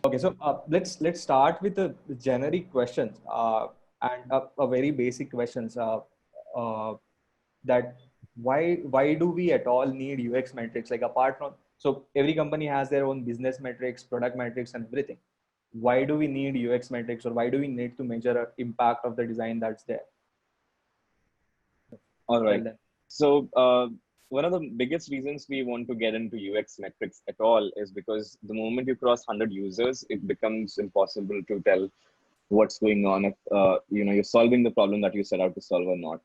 Okay, so let's start with the generic questions and a very basic questions uh, that why do we at all need UX metrics? Like apart from, so every company has their own business metrics, product metrics, and everything. Why do we need UX metrics, or why do we need to measure impact of the design that's there? All Tell right. them. So one of the biggest reasons we want to get into UX metrics at all is because the moment you cross 100 users, it becomes impossible to tell what's going on if you're solving the problem that you set out to solve or not.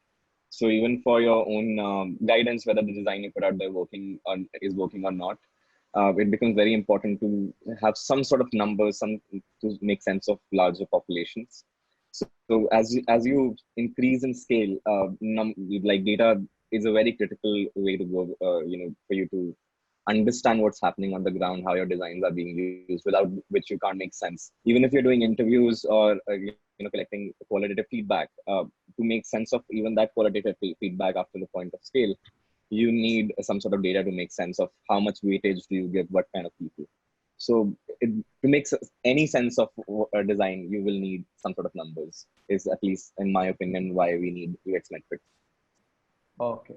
So even for your own guidance, whether the design you put out there is working or not, it becomes very important to have some sort of numbers, some to make sense of larger populations. So as you increase in scale, like data is a very critical way to go. For you to understand what's happening on the ground, how your designs are being used, without which you can't make sense. Even if you're doing interviews or collecting qualitative feedback, to make sense of even that qualitative feedback after the point of scale, you need some sort of data to make sense of how much weightage do you give what kind of people. So to make any sense of a design, you will need some sort of numbers, is at least in my opinion why we need UX metrics. Okay,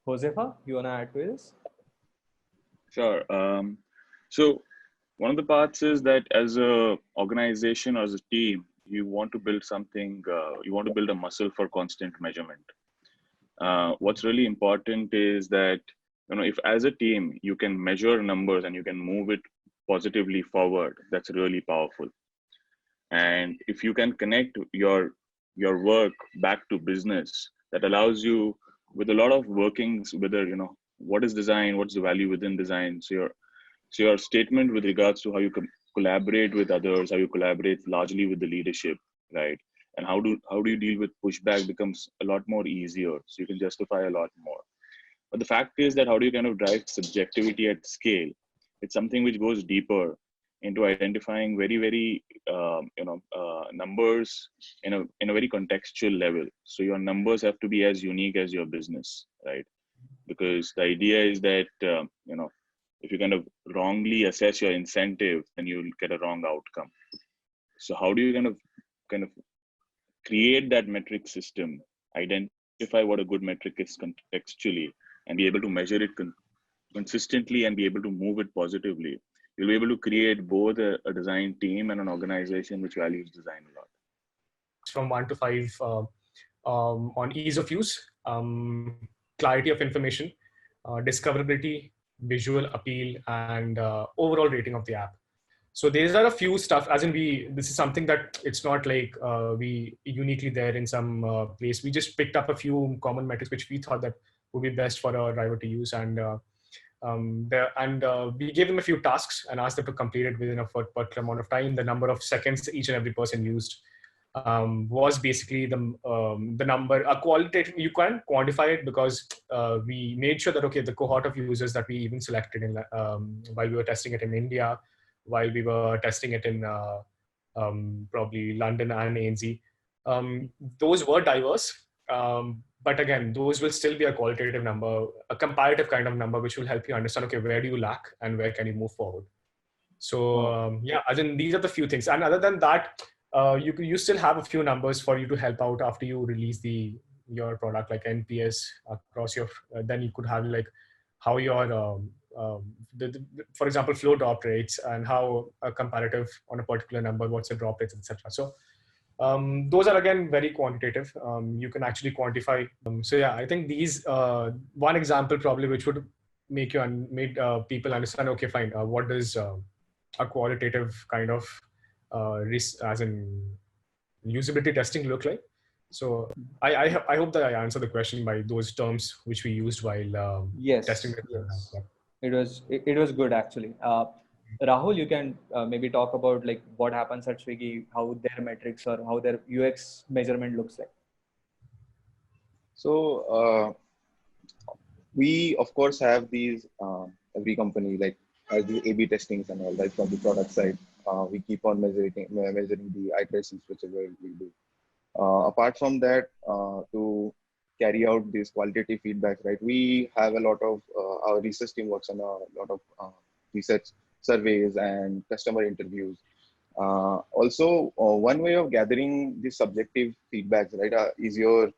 Josefa, you wanna add to this? Sure. So one of the parts is that as a organization or as a team, you want to build something, you want to build a muscle for constant measurement. What's really important is that, if as a team, you can measure numbers and you can move it positively forward, that's really powerful. And if you can connect your work back to business, that allows you with a lot of workings, whether, what is design, what's the value within design. So your statement with regards to how you collaborate with others, how you collaborate largely with the leadership, right? And how do you deal with pushback becomes a lot more easier. So you can justify a lot more. But the fact is that how do you kind of drive subjectivity at scale? It's something which goes deeper into identifying very, very numbers in a very contextual level. So your numbers have to be as unique as your business, right? Because the idea is that if you kind of wrongly assess your incentive, then you'll get a wrong outcome. So how do you kind of create that metric system, identify what a good metric is contextually, and be able to measure it consistently and be able to move it positively? You'll be able to create both a design team and an organization which values design a lot. From 1 to 5 on ease of use, clarity of information, discoverability, visual appeal, and overall rating of the app. So these are a few stuff, as in this is something that it's not like we uniquely there in some place. We just picked up a few common metrics which we thought that would be best for a driver to use. And we gave them a few tasks and asked them to complete it within a particular amount of time. The number of seconds each and every person used was basically the number. A qualitative, you can't quantify it because we made sure that, okay, the cohort of users that we even selected in while we were testing it in India, while we were testing it in probably London and ANZ, those were diverse. But again, those will still be a qualitative number, a comparative kind of number, which will help you understand, okay, where do you lack and where can you move forward? So yeah, as in these are the few things. And other than that, you still have a few numbers for you to help out after you release your product, like NPS across your, then you could have like how your, for example, flow drop rates and how a comparative on a particular number, what's the drop rates, etc. So those are again very quantitative. You can actually quantify. So yeah, I think these one example probably which would make people understand. Okay, fine. What does a qualitative kind of as in usability testing look like? So I hope that I answered the question by those terms which we used while testing the yes. It was good actually. Rahul, you can maybe talk about like what happens at Swiggy, how their metrics or how their UX measurement looks like. So we of course have these every company like as the A/B testings and all that from the product side. We keep on measuring the iterations whichever we do. Apart from that, to carry out this qualitative feedback, right? We have a lot of our research team works on a lot of research surveys and customer interviews. Also, one way of gathering the subjective feedbacks, right, is your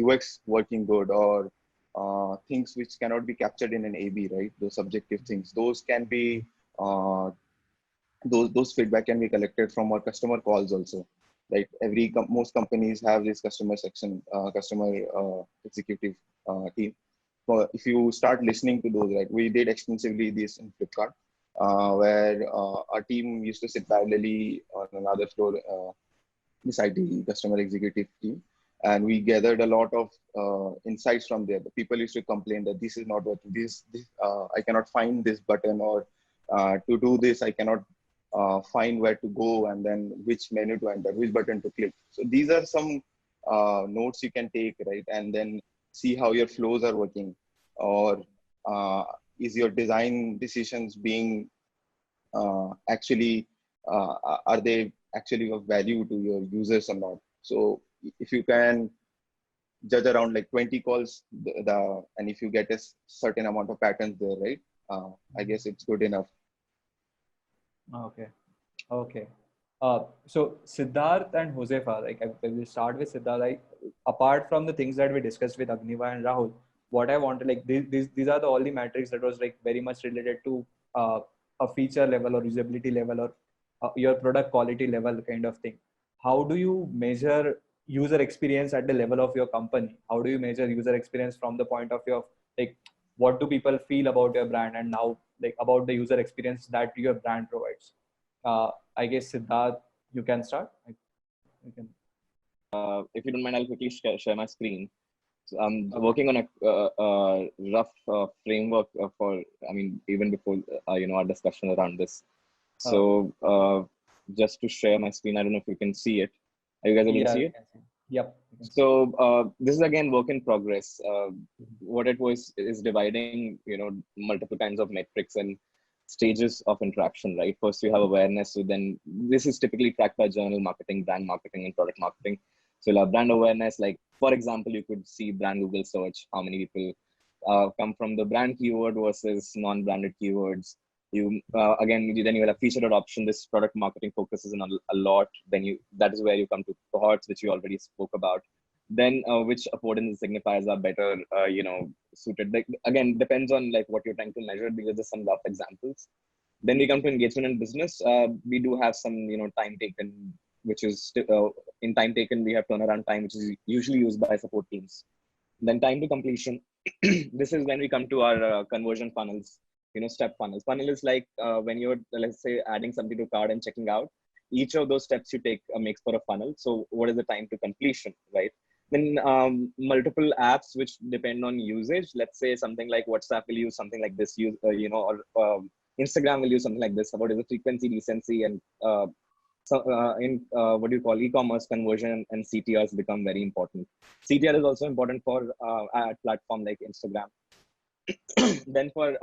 UX working good, or things which cannot be captured in an A/B, right? Those subjective things, those can be those feedback can be collected from our customer calls also. Like most companies have this customer section, customer executive team. If you start listening to those, right, we did extensively this in Flipkart, where our team used to sit parallelly on another floor beside the customer executive team, and we gathered a lot of insights from there. The people used to complain that this is not working. This I cannot find this button, or to do this I cannot find where to go, and then which menu to enter, which button to click. So these are some notes you can take, right, and then see how your flows are working, or is your design decisions being actually are they actually of value to your users or not. So if you can judge around like 20 calls, and if you get a certain amount of patterns there, right, I guess it's good enough. Okay. Okay. So Siddarth and Hozefa, like I will start with Siddarth. Like, apart from the things that we discussed with Agniva and Rahul, what I wanted, like these are all the metrics that was like very much related to a feature level or usability level, or your product quality level kind of thing. How do you measure user experience at the level of your company? How do you measure user experience from the point of view of like what do people feel about your brand, and now like about the user experience that your brand provides? I guess Siddarth, you can start. You can. If you don't mind, I'll quickly share my screen. So I'm working on a rough framework for, I mean, even before, our discussion around this. So just to share my screen, I don't know if you can see it. Are you guys able to see it? Yep. So this is again work in progress. What it was is dividing, multiple kinds of metrics and stages of interaction, right? First you have awareness. So then this is typically tracked by journal marketing, brand marketing, and product marketing. So you'll have brand awareness, like for example, you could see brand Google search, how many people come from the brand keyword versus non-branded keywords. Then you will have feature adoption. This product marketing focuses on a lot. That is where you come to cohorts, which you already spoke about. Then which affordance signifiers are better, suited. Like, again, depends on like what you're trying to measure. These are just some rough examples. Then we come to engagement and business. We do have some, time taken, which is in time taken, we have turnaround time, which is usually used by support teams. Then time to completion. This is when we come to our conversion funnels, step funnels. Funnel is like when you're, let's say, adding something to cart and checking out. Each of those steps you take makes for a funnel. So what is the time to completion, right? Then multiple apps which depend on usage. Let's say something like WhatsApp will use something like this, or Instagram will use something like this. What is the frequency, decency, and in what do you call e-commerce, conversion and CTRs become very important. CTR is also important for ad platform like Instagram. Then for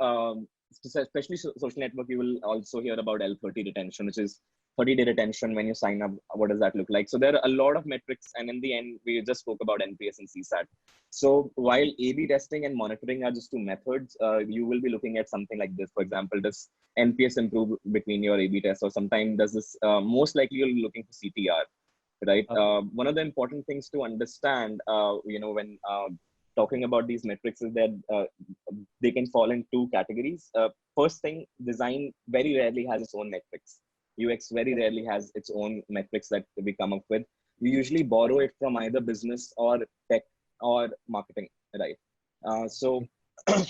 especially social network, you will also hear about L30 retention, which is 30-day retention when you sign up. What does that look like? So there are a lot of metrics, and in the end, we just spoke about NPS and CSAT. So while A/B testing and monitoring are just two methods, you will be looking at something like this. For example, does NPS improve between your A/B tests, or sometimes does this? Most likely, you're looking for CTR, right? One of the important things to understand, when talking about these metrics is that they can fall in two categories. First thing, design very rarely has its own metrics. UX very rarely has its own metrics that we come up with. We usually borrow it from either business or tech or marketing, right? So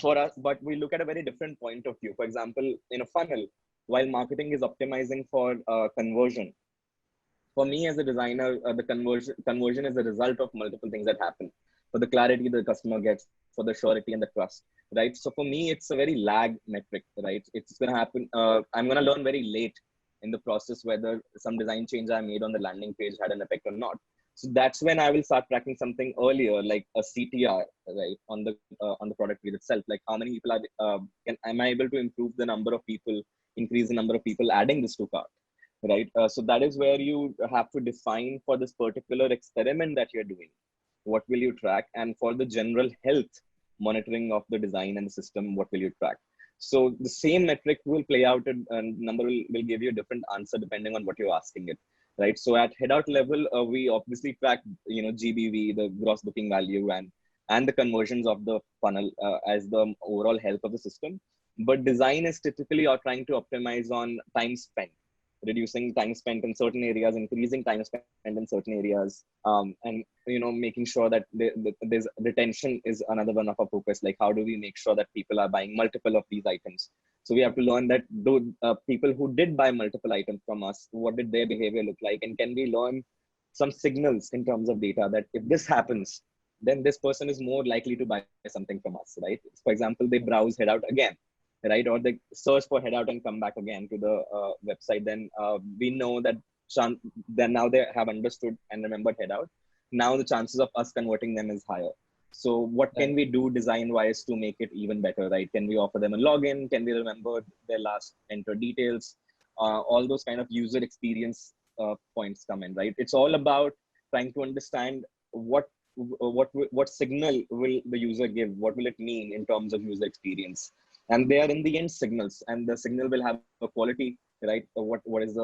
for us, but we look at a very different point of view. For example, in a funnel, while marketing is optimizing for conversion, for me as a designer, the conversion is the result of multiple things that happen. For the clarity the customer gets, for the surety and the trust, right? So for me, it's a very lag metric, right? It's going to happen. I'm going to learn very late in the process whether some design change I made on the landing page had an effect or not. So that's when I will start tracking something earlier, like a CTR, right, on the product page itself. Like how many people am I able to improve the number of people, increase the number of people adding this to cart, right? So that is where you have to define for this particular experiment that you're doing, what will you track, and for the general health monitoring of the design and the system, what will you track? So the same metric will play out, and number will give you a different answer depending on what you're asking it, right? So at Headout level, we obviously track, GBV, the gross booking value, and the conversions of the funnel as the overall health of the system. But design is typically are trying to optimize on time spent, reducing time spent in certain areas, increasing time spent in certain areas, and making sure that there's retention is another one of our focus. Like, how do we make sure that people are buying multiple of these items? So we have to learn that those people who did buy multiple items from us, what did their behavior look like, and can we learn some signals in terms of data that if this happens, then this person is more likely to buy something from us, right? For example, they browse Headout again, right? Or they search for Headout and come back again to the website. Then we know that then now they have understood and remembered Headout. Now the chances of us converting them is higher. So what can we do design wise to make it even better, right? Can we offer them a login? Can we remember their last enter details? All those kind of user experience points come in, right? It's all about trying to understand what signal will the user give, what will it mean in terms of user experience, and they are in the end signals, and the signal will have a quality, right? What is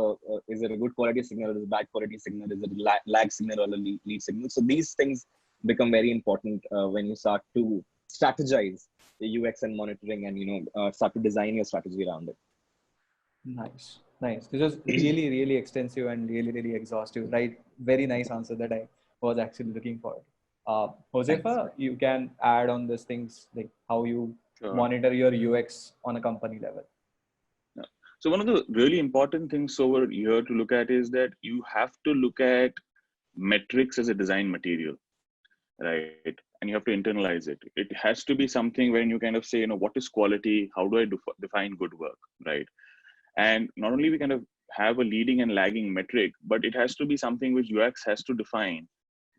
is it a good quality signal, is it a bad quality signal, is it a lag signal or a lead signal? So these things become very important when you start to strategize the UX and monitoring, and start to design your strategy around it. Nice. This was really, really extensive and really, really exhaustive, right? Very nice answer that I was actually looking for. Hozefa, you can add on these things, like how you monitor your UX on a company level. Yeah. So one of the really important things over here to look at is that you have to look at metrics as a design material, right? And you have to internalize it. It has to be something when you kind of say, what is quality? How do I define good work, right? And not only we kind of have a leading and lagging metric, but it has to be something which UX has to define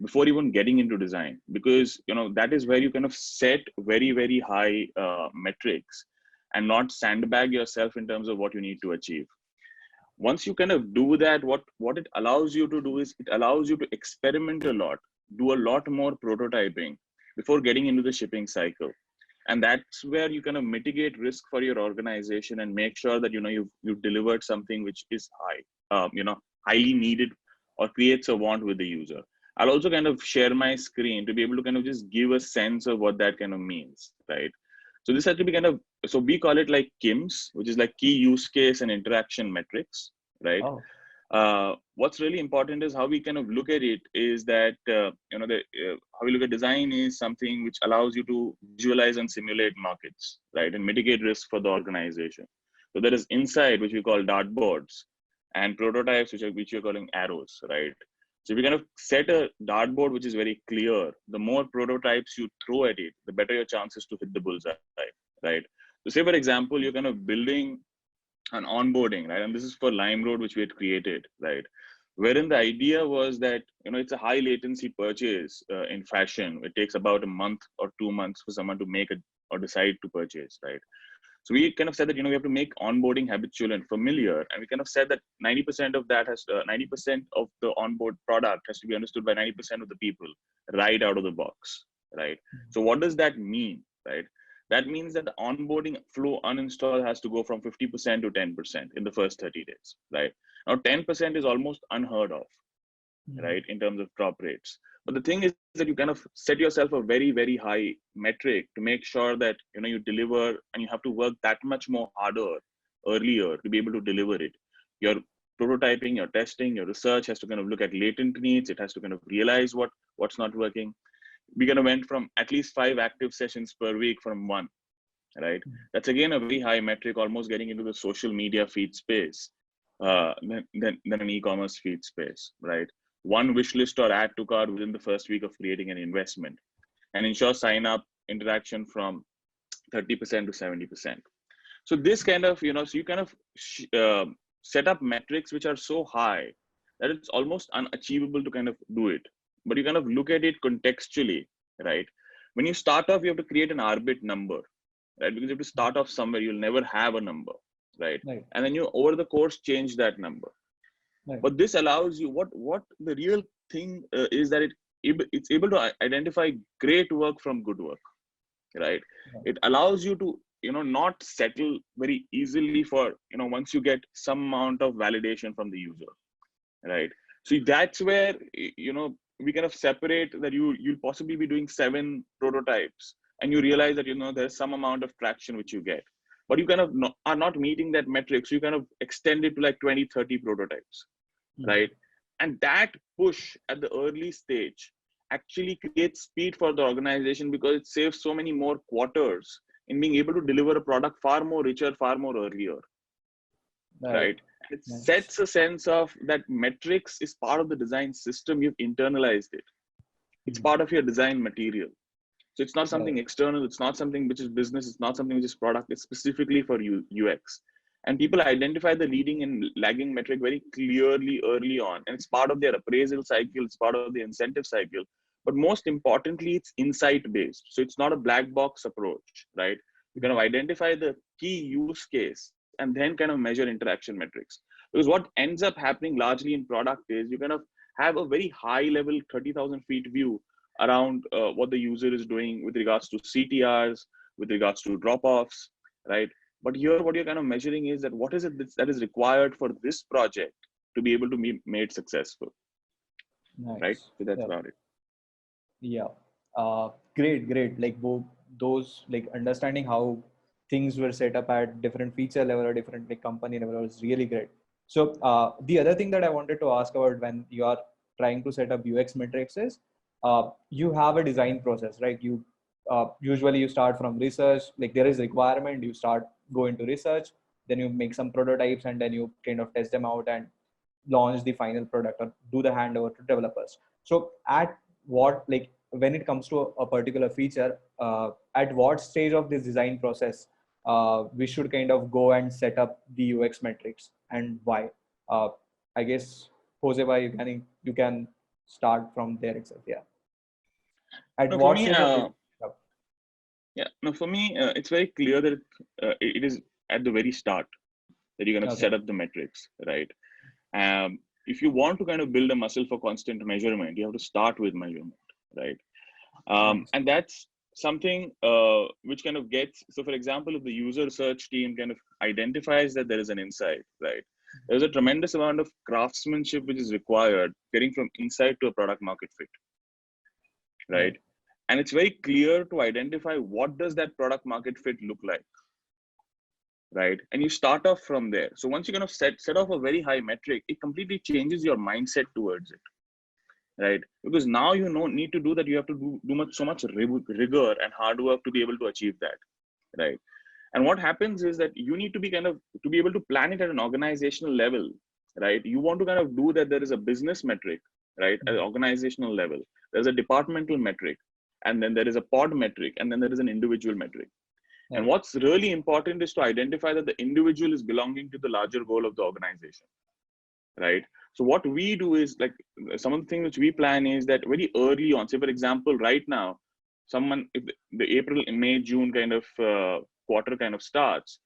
before even getting into design, because that is where you kind of set very, very high metrics and not sandbag yourself in terms of what you need to achieve. Once you kind of do that, what it allows you to do is it allows you to experiment a lot, do a lot more prototyping before getting into the shipping cycle. And that's where you kind of mitigate risk for your organization and make sure that you've delivered something which is highly needed or creates a want with the user. I'll also kind of share my screen to be able to kind of just give a sense of what that kind of means, right? So this has to be kind of, so we call it like KIMS, which is like key use case and interaction metrics, right? Oh. What's really important is how we kind of look at it is that, how we look at design is something which allows you to visualize and simulate markets, right? And mitigate risk for the organization. So there is insight, which we call dartboards, and prototypes, which you're calling arrows, right? So if you kind of set a dartboard which is very clear, the more prototypes you throw at it, the better your chances to hit the bullseye, right? So say, for example, you're kind of building an onboarding, right? And this is for LimeRoad, which we had created, right? Wherein the idea was that, it's a high latency purchase in fashion. It takes about a month or 2 months for someone to make it or decide to purchase, right? So we kind of said that, we have to make onboarding habitual and familiar. And we kind of said that 90% of that 90% of the onboard product has to be understood by 90% of the people right out of the box, right? So what does that mean, right? That means that the onboarding flow uninstall has to go from 50% to 10% in the first 30 days, right? Now, 10% is almost unheard of, right, in terms of drop rates. But the thing is that you kind of set yourself a very, very high metric to make sure that, you deliver, and you have to work that much more harder earlier to be able to deliver it. Your prototyping, your testing, your research has to kind of look at latent needs. It has to kind of realize what's not working. We kind of went from at least 5 active sessions per week from 1, right? That's again a very high metric, almost getting into the social media feed space than an e-commerce feed space, right? 1 wish list or add to cart within the first week of creating an investment, and ensure sign up interaction from 30% to 70%. So this kind of, so you kind of set up metrics which are so high that it's almost unachievable to kind of do it. But you kind of look at it contextually, right? When you start off, you have to create an arbit number, right? Because you have to start off somewhere. You'll never have a number, right? And then you, over the course, change that number. But this allows you, what the real thing is that it's able to identify great work from good work, right? It allows you to not settle very easily for, once you get some amount of validation from the user, right? So that's where, we kind of separate that you'll possibly be doing 7 prototypes and you realize that, there's some amount of traction which you get, but you kind of are not meeting that metric. So you kind of extend it to like 20, 30 prototypes, right? And that push at the early stage actually creates speed for the organization, because it saves so many more quarters in being able to deliver a product far more richer, far more earlier, right? It sets a sense of that metrics is part of the design system. You've internalized it. It's part of your design material. So it's not something external. It's not something which is business. It's not something which is product. It's specifically for UX. And people identify the leading and lagging metric very clearly early on. And it's part of their appraisal cycle. It's part of the incentive cycle. But most importantly, it's insight based. So it's not a black box approach, right? You kind of identify the key use case and then kind of measure interaction metrics. Because what ends up happening largely in product is you kind of have a very high level 30,000 feet view around what the user is doing with regards to CTRs, with regards to drop-offs, right? But here what you're kind of measuring is that what is it that is required for this project to be able to be made successful, right? So that's about it. Yeah, great. Like both those, like understanding how things were set up at different feature level or different like company level was really great. So the other thing that I wanted to ask about when you are trying to set up UX metrics is you have a design process, right? You usually you start from research, like there is requirement, you go into research, then you make some prototypes and then you kind of test them out and launch the final product or do the handover to developers. So at what, like when it comes to a particular feature, at what stage of this design process we should kind of go and set up the UX metrics and why? I guess Hozefa, you can start from there itself. Yeah. At no, what for me, stage for me, it's very clear that it is at the very start that you're going to set up the metrics, right? If you want to kind of build a muscle for constant measurement, you have to start with measurement, right? And that's something which kind of gets, so for example, if the user search team kind of identifies that there is an insight, right? There's a tremendous amount of craftsmanship which is required getting from insight to a product market fit, right? And it's very clear to identify what does that product market fit look like, right? And you start off from there. So once you kind of set off a very high metric, it completely changes your mindset towards it, right? Because now you need to do that. You have to do so much rigor and hard work to be able to achieve that, right? And what happens is that you need to be to be able to plan it at an organizational level, right? You want to kind of do that. There is a business metric, right? At an organizational level, there's a departmental metric, and then there is a pod metric, and then there is an individual metric. And what's really important is to identify that the individual is belonging to the larger goal of the organization, right? So what we do is, like, some of the things which we plan is that very early on, say for example, right now, if the April, May, June kind of quarter kind of starts,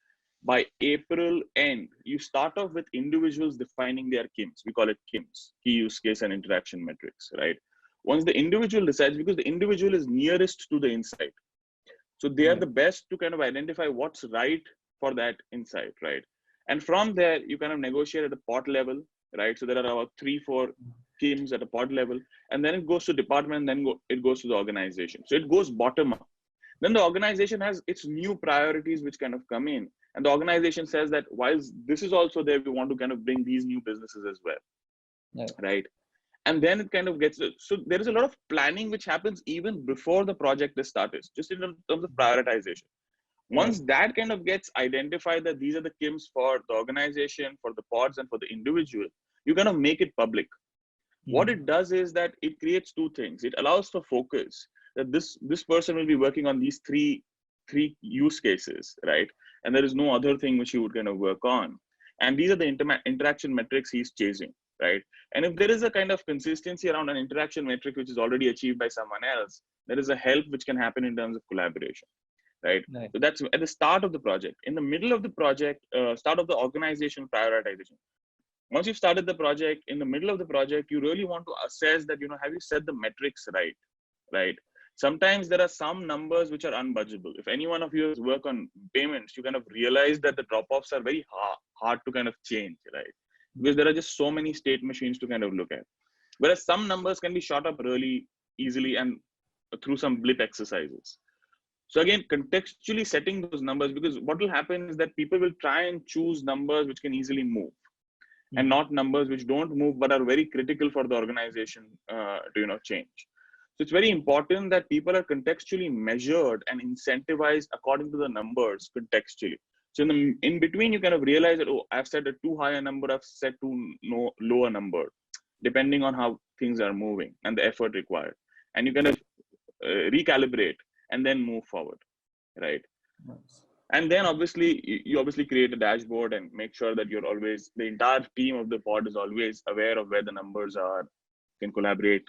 by April end, you start off with individuals defining their KIMs. We call it KIMs, key use case and interaction metrics, right? Once the individual decides, because the individual is nearest to the insight, so they are the best to kind of identify what's right for that insight, right? And from there, you kind of negotiate at the pod level, right? So there are about 3-4 teams at a pod level, and then it goes to department, then it goes to the organization. So it goes bottom up. Then the organization has its new priorities which kind of come in, and the organization says that while this is also there, we want to kind of bring these new businesses as well, right? And then it kind of gets, so there is a lot of planning which happens even before the project is started, just in terms of prioritization. Once that kind of gets identified that these are the KIMs for the organization, for the pods, and for the individual, you kind of make it public. What it does is that it creates 2 things. It allows for focus, that this person will be working on these three use cases, right? And there is no other thing which he would kind of work on. And these are the interaction metrics he's chasing, right? And if there is a kind of consistency around an interaction metric which is already achieved by someone else, there is a help which can happen in terms of collaboration, right? So that's at the start of the project. In the middle of the project, start of the organizational prioritization. Once you've started the project, in the middle of the project, you really want to assess that, have you set the metrics right? sometimes there are some numbers which are unbudgeable. If any one of you has worked on payments, you kind of realize that the drop-offs are very hard to kind of change, right? Because there are just so many state machines to kind of look at. Whereas some numbers can be shot up really easily and through some blip exercises. So again, contextually setting those numbers, because what will happen is that people will try and choose numbers which can easily move, and not numbers which don't move but are very critical for the organization to change. So it's very important that people are contextually measured and incentivized according to the numbers contextually. So in between, you kind of realize that, oh, I've set a too high a number, I've set too lower number, depending on how things are moving and the effort required. And you kind of recalibrate and then move forward, right? Nice. And then obviously, you obviously create a dashboard and make sure that you're always, the entire team of the pod is always aware of where the numbers are, can collaborate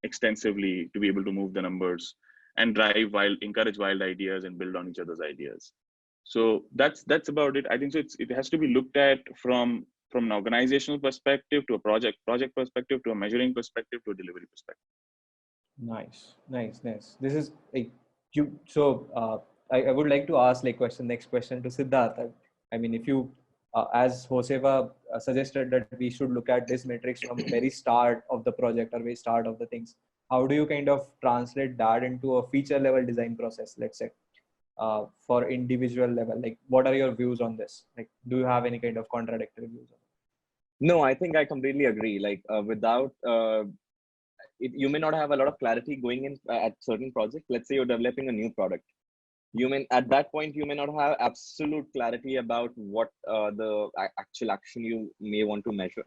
extensively to be able to move the numbers and encourage wild ideas and build on each other's ideas. So that's about it. I think so. It has to be looked at from an organizational perspective to a project perspective to a measuring perspective to a delivery perspective. Nice. This is like you. So I would like to ask next question to Siddarth. I mean, if you, as Hozefa suggested that we should look at this metrics from very start of the project or very start of the things, how do you kind of translate that into a feature level design process, let's say, for individual level? Like, what are your views on this? Like, do you have any kind of contradictory views on it? No, I think I completely agree. Like, without you may not have a lot of clarity going in at certain projects. Let's say you're developing a new product. At that point, you may not have absolute clarity about what the actual action you may want to measure,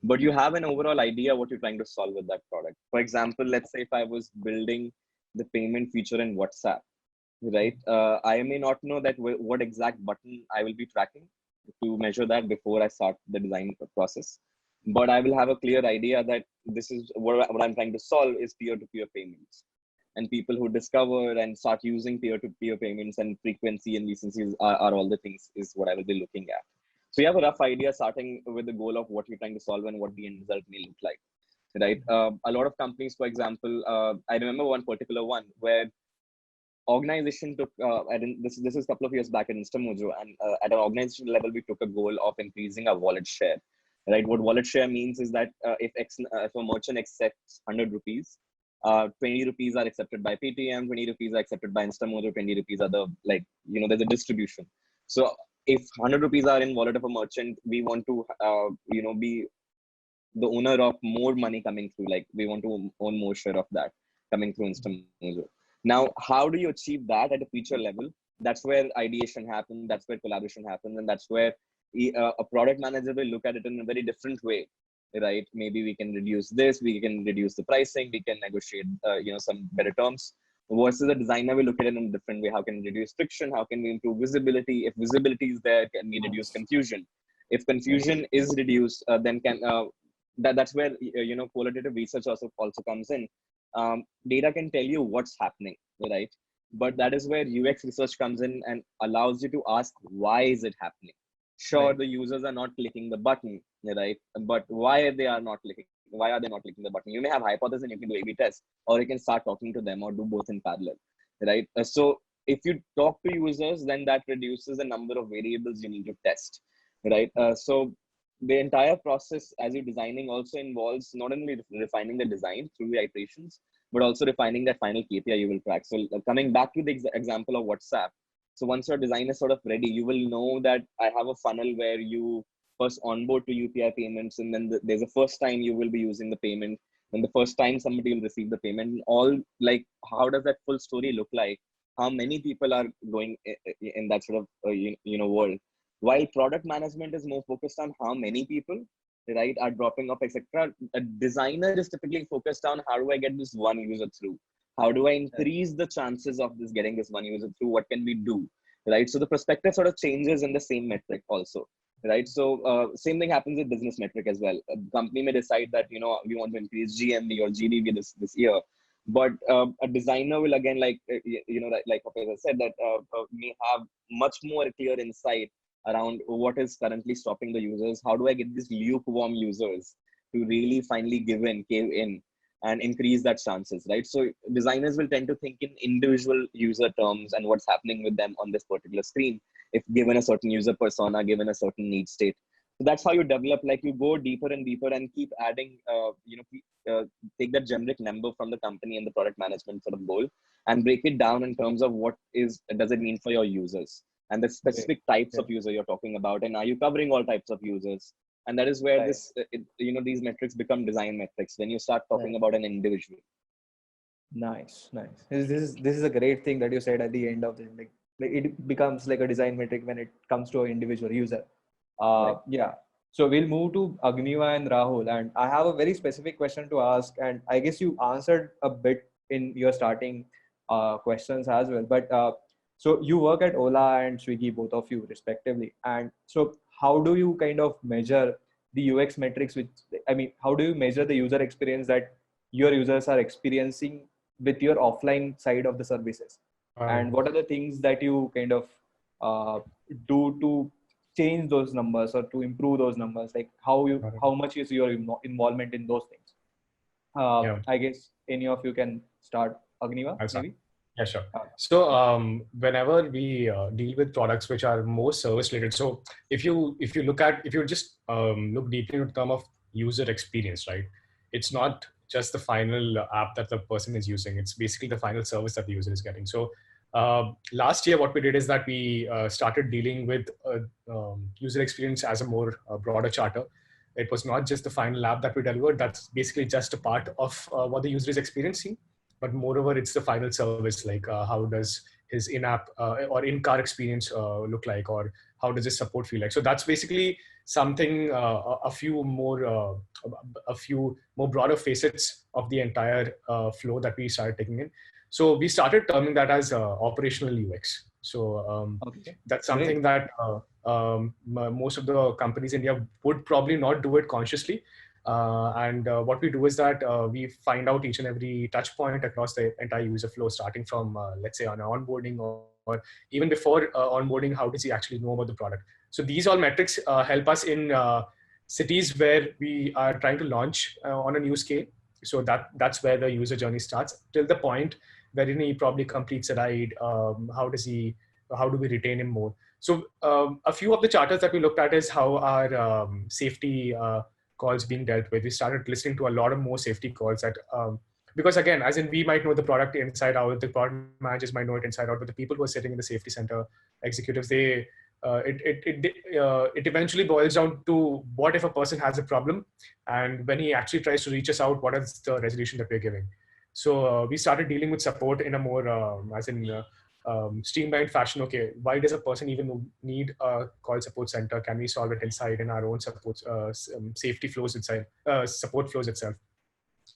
but you have an overall idea what you're trying to solve with that product. For example, let's say if I was building the payment feature in WhatsApp, right? I may not know that what exact button I will be tracking to measure that before I start the design process. But I will have a clear idea that this is what I'm trying to solve is peer-to-peer payments. And people who discover and start using peer-to-peer payments and frequency and recencies are all the things is what I will be looking at. So you have a rough idea starting with the goal of what you're trying to solve and what the end result may look like, right? A lot of companies, for example, I remember one particular one where organization took, this is a couple of years back at InstaMojo, and at an organization level, we took a goal of increasing our wallet share, right? What wallet share means is that if a merchant accepts 100 rupees, 20 rupees are accepted by Paytm, 20 rupees are accepted by InstaMojo, 20 rupees are there's a distribution. So if 100 rupees are in wallet of a merchant, we want to, be the owner of more money coming through. Like, we want to own more share of that coming through InstaMojo. Now, how do you achieve that at a feature level? That's where ideation happens. That's where collaboration happens. And that's where a product manager will look at it in a very different way, right? Maybe we can reduce this, we can reduce the pricing, we can negotiate, some better terms. Versus a designer will look at it in a different way. How can we reduce friction? How can we improve visibility? If visibility is there, can we reduce confusion? If confusion is reduced, then that's where qualitative research also comes in. Data can tell you what's happening, right? But that is where UX research comes in and allows you to ask, why is it happening? Sure, right. The users are not clicking the button, right? But why are they not clicking the button? You may have hypothesis and you can do A/B test, or you can start talking to them, or do both in parallel, right? So if you talk to users, then that reduces the number of variables you need to test, right? So the entire process as you're designing also involves not only refining the design through the iterations, but also refining that final KPI you will track. So coming back to the example of WhatsApp. So once your design is sort of ready, you will know that I have a funnel where you first onboard to UPI payments, and then there's a first time you will be using the payment, then the first time somebody will receive the payment. All, like, how does that full story look like? How many people are going in that sort of world? While product management is more focused on how many people, right, are dropping off, etc. A designer is typically focused on how do I get this one user through? How do I increase the chances of getting this one user through? What can we do, right? So the perspective sort of changes in the same metric also, right? So same thing happens with business metric as well. A company may decide that, we want to increase GMV or GDV this year. But a designer will, again, like Professor said, that may have much more clear insight around what is currently stopping the users. How do I get these lukewarm users to really finally cave in? and increase that chances, right? So designers will tend to think in individual user terms and what's happening with them on this particular screen, if given a certain user persona, given a certain need state. So that's how you develop, like you go deeper and deeper and keep adding, take that generic number from the company and the product management sort of goal and break it down in terms of what does it mean for your users and the specific types of user you're talking about, and are you covering all types of users? And that is where these metrics become design metrics when you start talking about an individual. Nice. This is a great thing that you said at the end of this. Like it becomes like a design metric when it comes to an individual user. Yeah. So we'll move to Agniva and Rahul, and I have a very specific question to ask, and I guess you answered a bit in your starting questions as well. But so you work at Ola and Swiggy, both of you respectively, and so how do you kind of measure the UX metrics? How do you measure the user experience that your users are experiencing with your offline side of the services? And what are the things that you kind of do to change those numbers or to improve those numbers? Like how much is your involvement in those things? I guess any of you can start. Agniva, maybe? Yeah, sure. So whenever we deal with products which are more service related, so if you just look deeply into the term of user experience, right? It's not just the final app that the person is using. It's basically the final service that the user is getting. So last year, what we did is that we started dealing with user experience as a more broader charter. It was not just the final app that we delivered. That's basically just a part of what the user is experiencing. But moreover, it's the final service, like how does his in-app or in-car experience look like, or how does his support feel like? So that's basically something, a few more broader facets of the entire flow that we started taking in. So we started terming that as operational UX. So that's something that most of the companies in India would probably not do it consciously. And what we do is that we find out each and every touch point across the entire user flow, starting from, let's say, on onboarding or even before onboarding, how does he actually know about the product? So these all metrics help us in cities where we are trying to launch on a new scale. So that's where the user journey starts, till the point wherein he probably completes a ride. How do we retain him more? So a few of the charters that we looked at is how our safety calls being dealt with. We started listening to a lot of more safety calls that, because again, as in we might know the product inside out, the product managers might know it inside out, but the people who are sitting in the safety center, executives, it eventually boils down to what if a person has a problem, and when he actually tries to reach us out, what is the resolution that we're giving? So we started dealing with support in a more, streamlined fashion. Okay, why does a person even need a call support center? Can we solve it inside in our own support safety flows inside, support flows itself?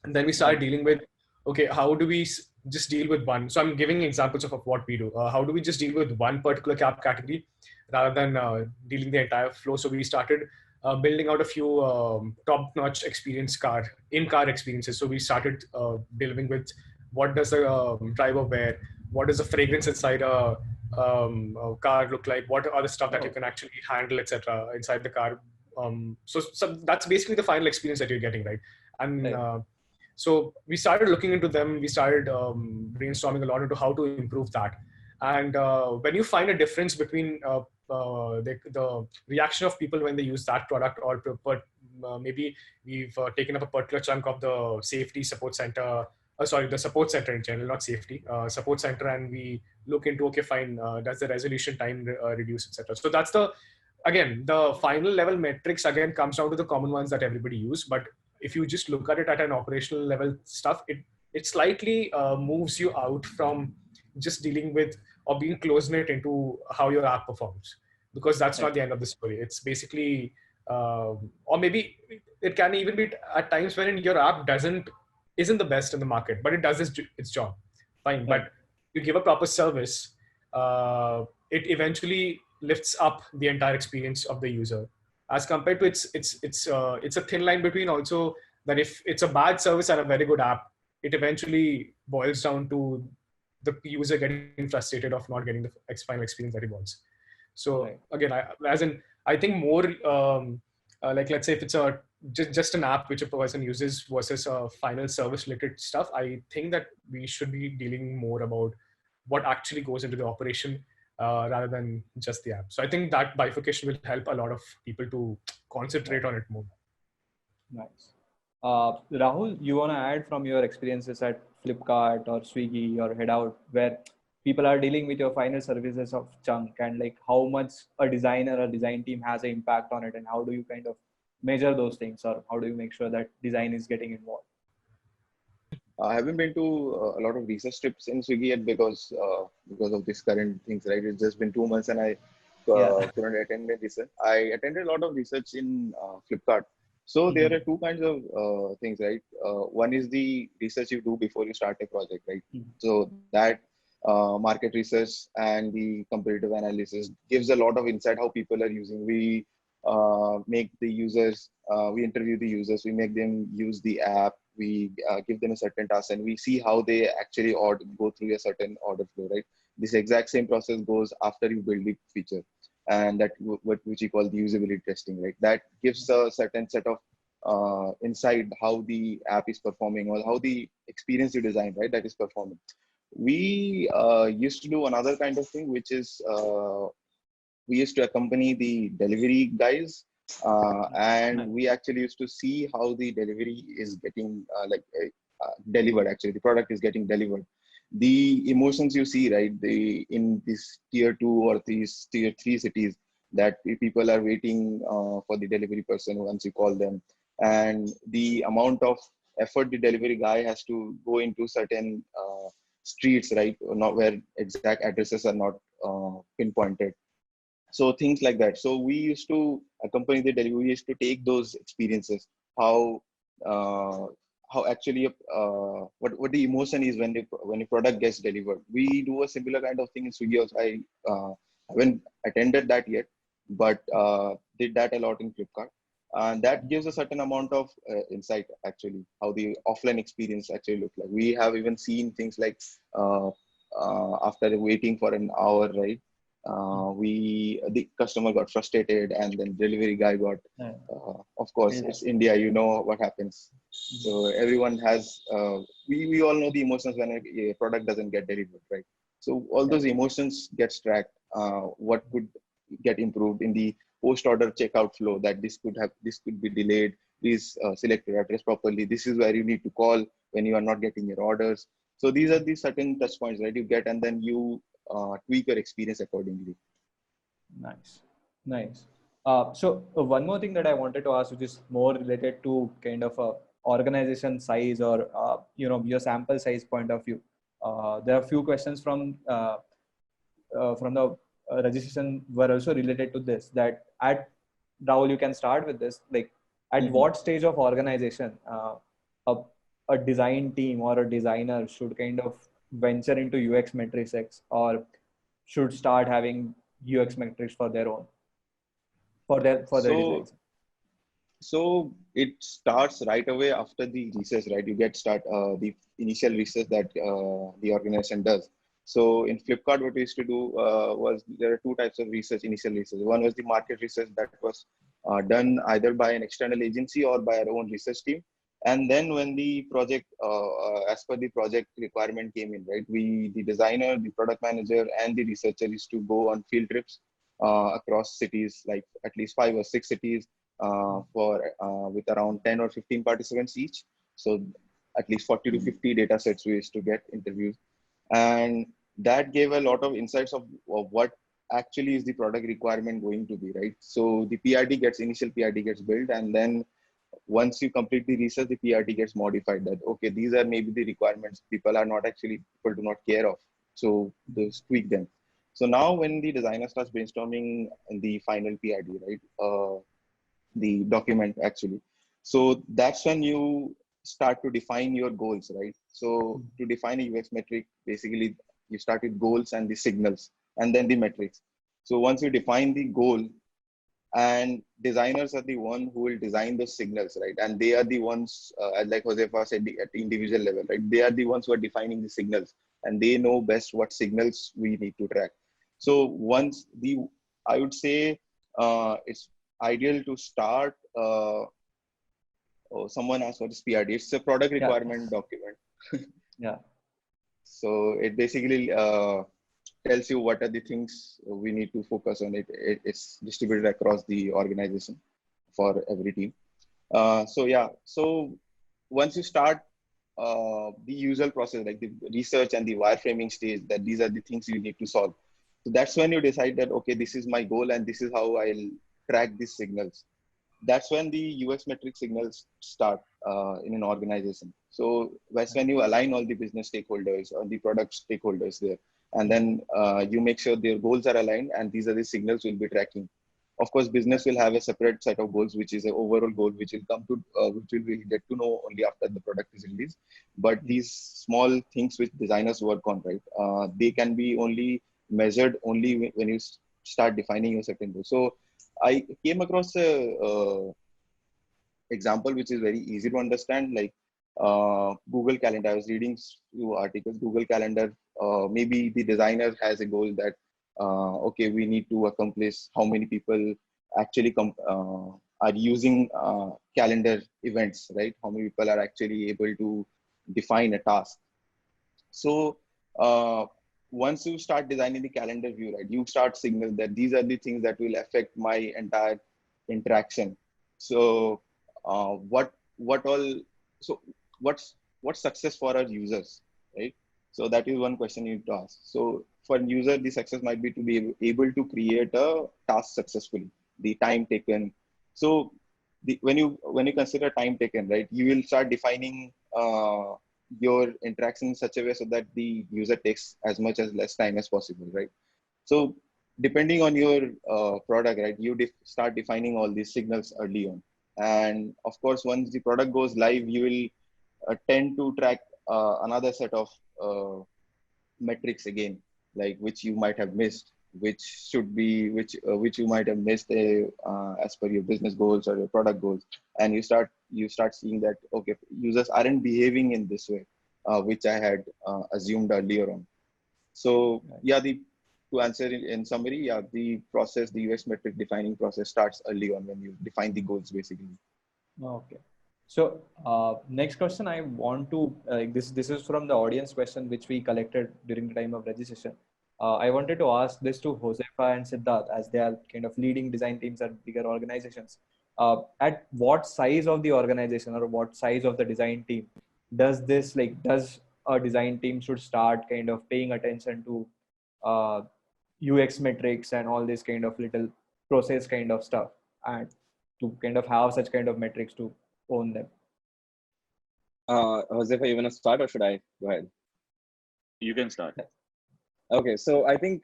And then we started dealing with, okay, how do we just deal with one? So I'm giving examples of what we do. How do we just deal with one particular category rather than dealing the entire flow? So we started building out a few top-notch in-car experiences. So we started dealing with what does the driver wear, what does the fragrance inside a car look like, what are the stuff that you can actually handle, etc., inside the car. So that's basically the final experience that you're getting, right? And so we started looking into them. We started brainstorming a lot into how to improve that. And when you find a difference between the reaction of people when they use that product, or maybe we've taken up a particular chunk of the safety support center, the support center in general, not safety, support center, and we look into, okay, fine, does the resolution time reduce, etc. So that's the final level metrics again comes down to the common ones that everybody use. But if you just look at it at an operational level stuff, it slightly moves you out from just dealing with or being close-knit into how your app performs, because that's not the end of the story. It's basically, or maybe it can even be at times when your app isn't the best in the market, but it does its job. Fine, but you give a proper service, it eventually lifts up the entire experience of the user. As compared to it's a thin line between also that if it's a bad service and a very good app, it eventually boils down to the user getting frustrated of not getting the final experience that he wants. So again, I think more like, let's say if it's a just an app which a person uses versus final service related stuff. I think that we should be dealing more about what actually goes into the operation rather than just the app. So I think that bifurcation will help a lot of people to concentrate on it more. Nice. Rahul, you want to add from your experiences at Flipkart or Swiggy or Headout, where people are dealing with your final services of chunk, and like how much a designer or design team has an impact on it, and how do you kind of measure those things, or how do you make sure that design is getting involved? I haven't been to a lot of research trips in Swiggy yet because of this current things, right? It's just been 2 months and I Yeah. couldn't attend the research. I attended a lot of research in Flipkart. So there are two kinds of things, right? One is the research you do before you start a project, right? So that market research and the comparative analysis gives a lot of insight how people are using. We make the users, we interview the users, we make them use the app, we give them a certain task, and we see how they actually go through a certain order flow, right? This exact same process goes after you build the feature, and that which we call the usability testing, right? That gives a certain set of insight how the app is performing or how the experience you design, right, that is performing. We used to do another kind of thing, which is we used to accompany the delivery guys, and we actually used to see how the delivery is getting delivered. Actually, the product is getting delivered. The emotions you see, right, in these tier 2 or these tier 3 cities, that people are waiting for the delivery person once you call them, and the amount of effort the delivery guy has to go into certain streets, right, not where exact addresses are not pinpointed. So things like that. So we used to accompany the delivery. We used to take those experiences, how uh, actually what the emotion is when a product gets delivered. We do a similar kind of thing in Swiggy also. I haven't attended that yet, but did that a lot in Flipkart. And that gives a certain amount of insight, actually, how the offline experience actually look like. We have even seen things like after waiting for an hour, right? The customer got frustrated, and then delivery guy got of course it's India, you know what happens. So everyone has we all know the emotions when a product doesn't get delivered, right? So all those emotions get tracked. What could get improved in the post order checkout flow, that this could be delayed, please select your address properly, this is where you need to call when you are not getting your orders. So these are the certain touch points, right, you get, and then you tweak your experience accordingly. Nice, nice. So one more thing that I wanted to ask, which is more related to kind of a organization size or your sample size point of view. There are a few questions from the registration were also related to this. That at Rahul, you can start with this. Like, at what stage of organization a, a design team or a designer should kind of venture into UX metrics, or should start having UX metrics for their own, for their designs? So it starts right away after the research, right? You get the initial research that the organization does. So in Flipkart, what we used to do was, there are two types of research, initial research. One was the market research that was done either by an external agency or by our own research team. And then when the project, as per the project requirement came in, right, the designer, the product manager, and the researcher used to go on field trips across cities, like at least 5 or 6 cities, with around 10 or 15 participants each. So at least 40 to 50 data sets we used to get interviews. And that gave a lot of insights of what actually is the product requirement going to be, right? So the initial PRD gets built, and then once you complete the research, the PRD gets modified, that, okay, these are maybe the requirements people do not care of. So just tweak them. So now when the designer starts brainstorming the final PRD, right? The document actually. So that's when you start to define your goals, right? So to define a UX metric, basically you start with goals and the signals, and then the metrics. So once you define the goal, and designers are the one who will design those signals, right? And they are the ones, like Hozefa said, at the individual level, right? They are the ones who are defining the signals, and they know best what signals we need to track. So I would say it's ideal to start oh, someone asked what is PRD. It's a product Yeah. requirement document. Yeah. So it basically tells you what are the things we need to focus on. It's distributed across the organization for every team. So yeah, so once you start the usual process, like the research and the wireframing stage, that these are the things you need to solve. So that's when you decide that, okay, this is my goal and this is how I'll track these signals. That's when the UX metric signals start in an organization. So that's when you align all the business stakeholders or the product stakeholders there. And then you make sure their goals are aligned and these are the signals we'll be tracking. Of course, business will have a separate set of goals, which is an overall goal, which will come to, which will we get to know only after the product is released. But these small things which designers work on, right, they can be only measured only when you start defining your certain goals. So I came across a example which is very easy to understand, like Google Calendar. I was reading few articles. Google Calendar, maybe the designer has a goal that okay, we need to accomplish how many people actually are using calendar events, right? How many people are actually able to define a task. So once you start designing the calendar view, right, you start signal that these are the things that will affect my entire interaction. So what all, so what's success for our users, right? So that is one question you need to ask. So for user, the success might be to be able to create a task successfully, the time taken. So when you consider time taken, right, you will start defining your interaction in such a way so that the user takes as much as less time as possible, right? So depending on your product, right, you start defining all these signals early on. And of course, once the product goes live, you will tend to track another set of metrics again, like which you might have missed, which should be, which you might have missed as per your business goals or your product goals. And you start seeing that, okay, users aren't behaving in this way, which I had assumed earlier on. So yeah, to answer in summary, yeah, the process, the US metric defining process starts early on when you define the goals, basically. Okay. So next question I want to, this is from the audience question which we collected during the time of registration. I wanted to ask this to Hozefa and Siddarth, as they are kind of leading design teams at bigger organizations. At what size of the organization or what size of the design team does a design team should start kind of paying attention to UX metrics and all this kind of little process kind of stuff, and to kind of have such kind of metrics to own them? Hozefa, you want to start or should I go ahead? You can start. Okay, so I think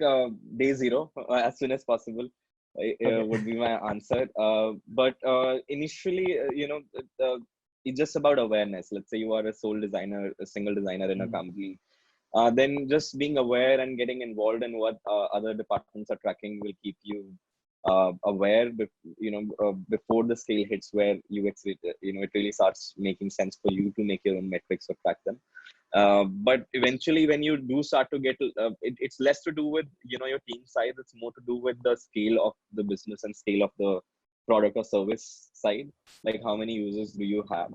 day zero, as soon as possible, would be my answer. But initially, it's just about awareness. Let's say you are a sole designer, a single designer in a company. Then just being aware and getting involved in what other departments are tracking will keep you aware, before the scale hits where UX, it really starts making sense for you to make your own metrics or track them. But eventually, when you do start to get, it's less to do with your team size. It's more to do with the scale of the business and scale of the product or service side. Like how many users do you have?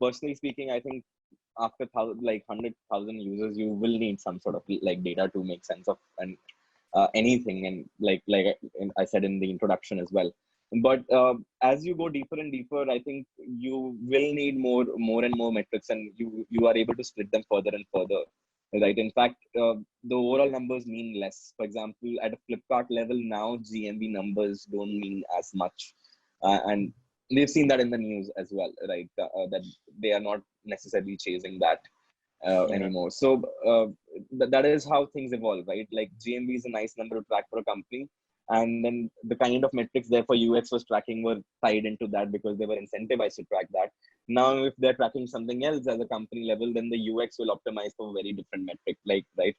Personally speaking, I think after 100,000 users, you will need some sort of like data to make sense of and anything. And like I said in the introduction as well. But as you go deeper and deeper, I think you will need more and more metrics, and you are able to split them further and further. Right. In fact, the overall numbers mean less. For example, at a Flipkart level now, GMV numbers don't mean as much, and we've seen that in the news as well, right? That they are not necessarily chasing that anymore. So that is how things evolve, right? Like GMV is a nice number to track for a company, and then the kind of metrics therefore UX was tracking were tied into that because they were incentivized to track that. Now, if they're tracking something else as a company level, then the UX will optimize for a very different metric, like, right?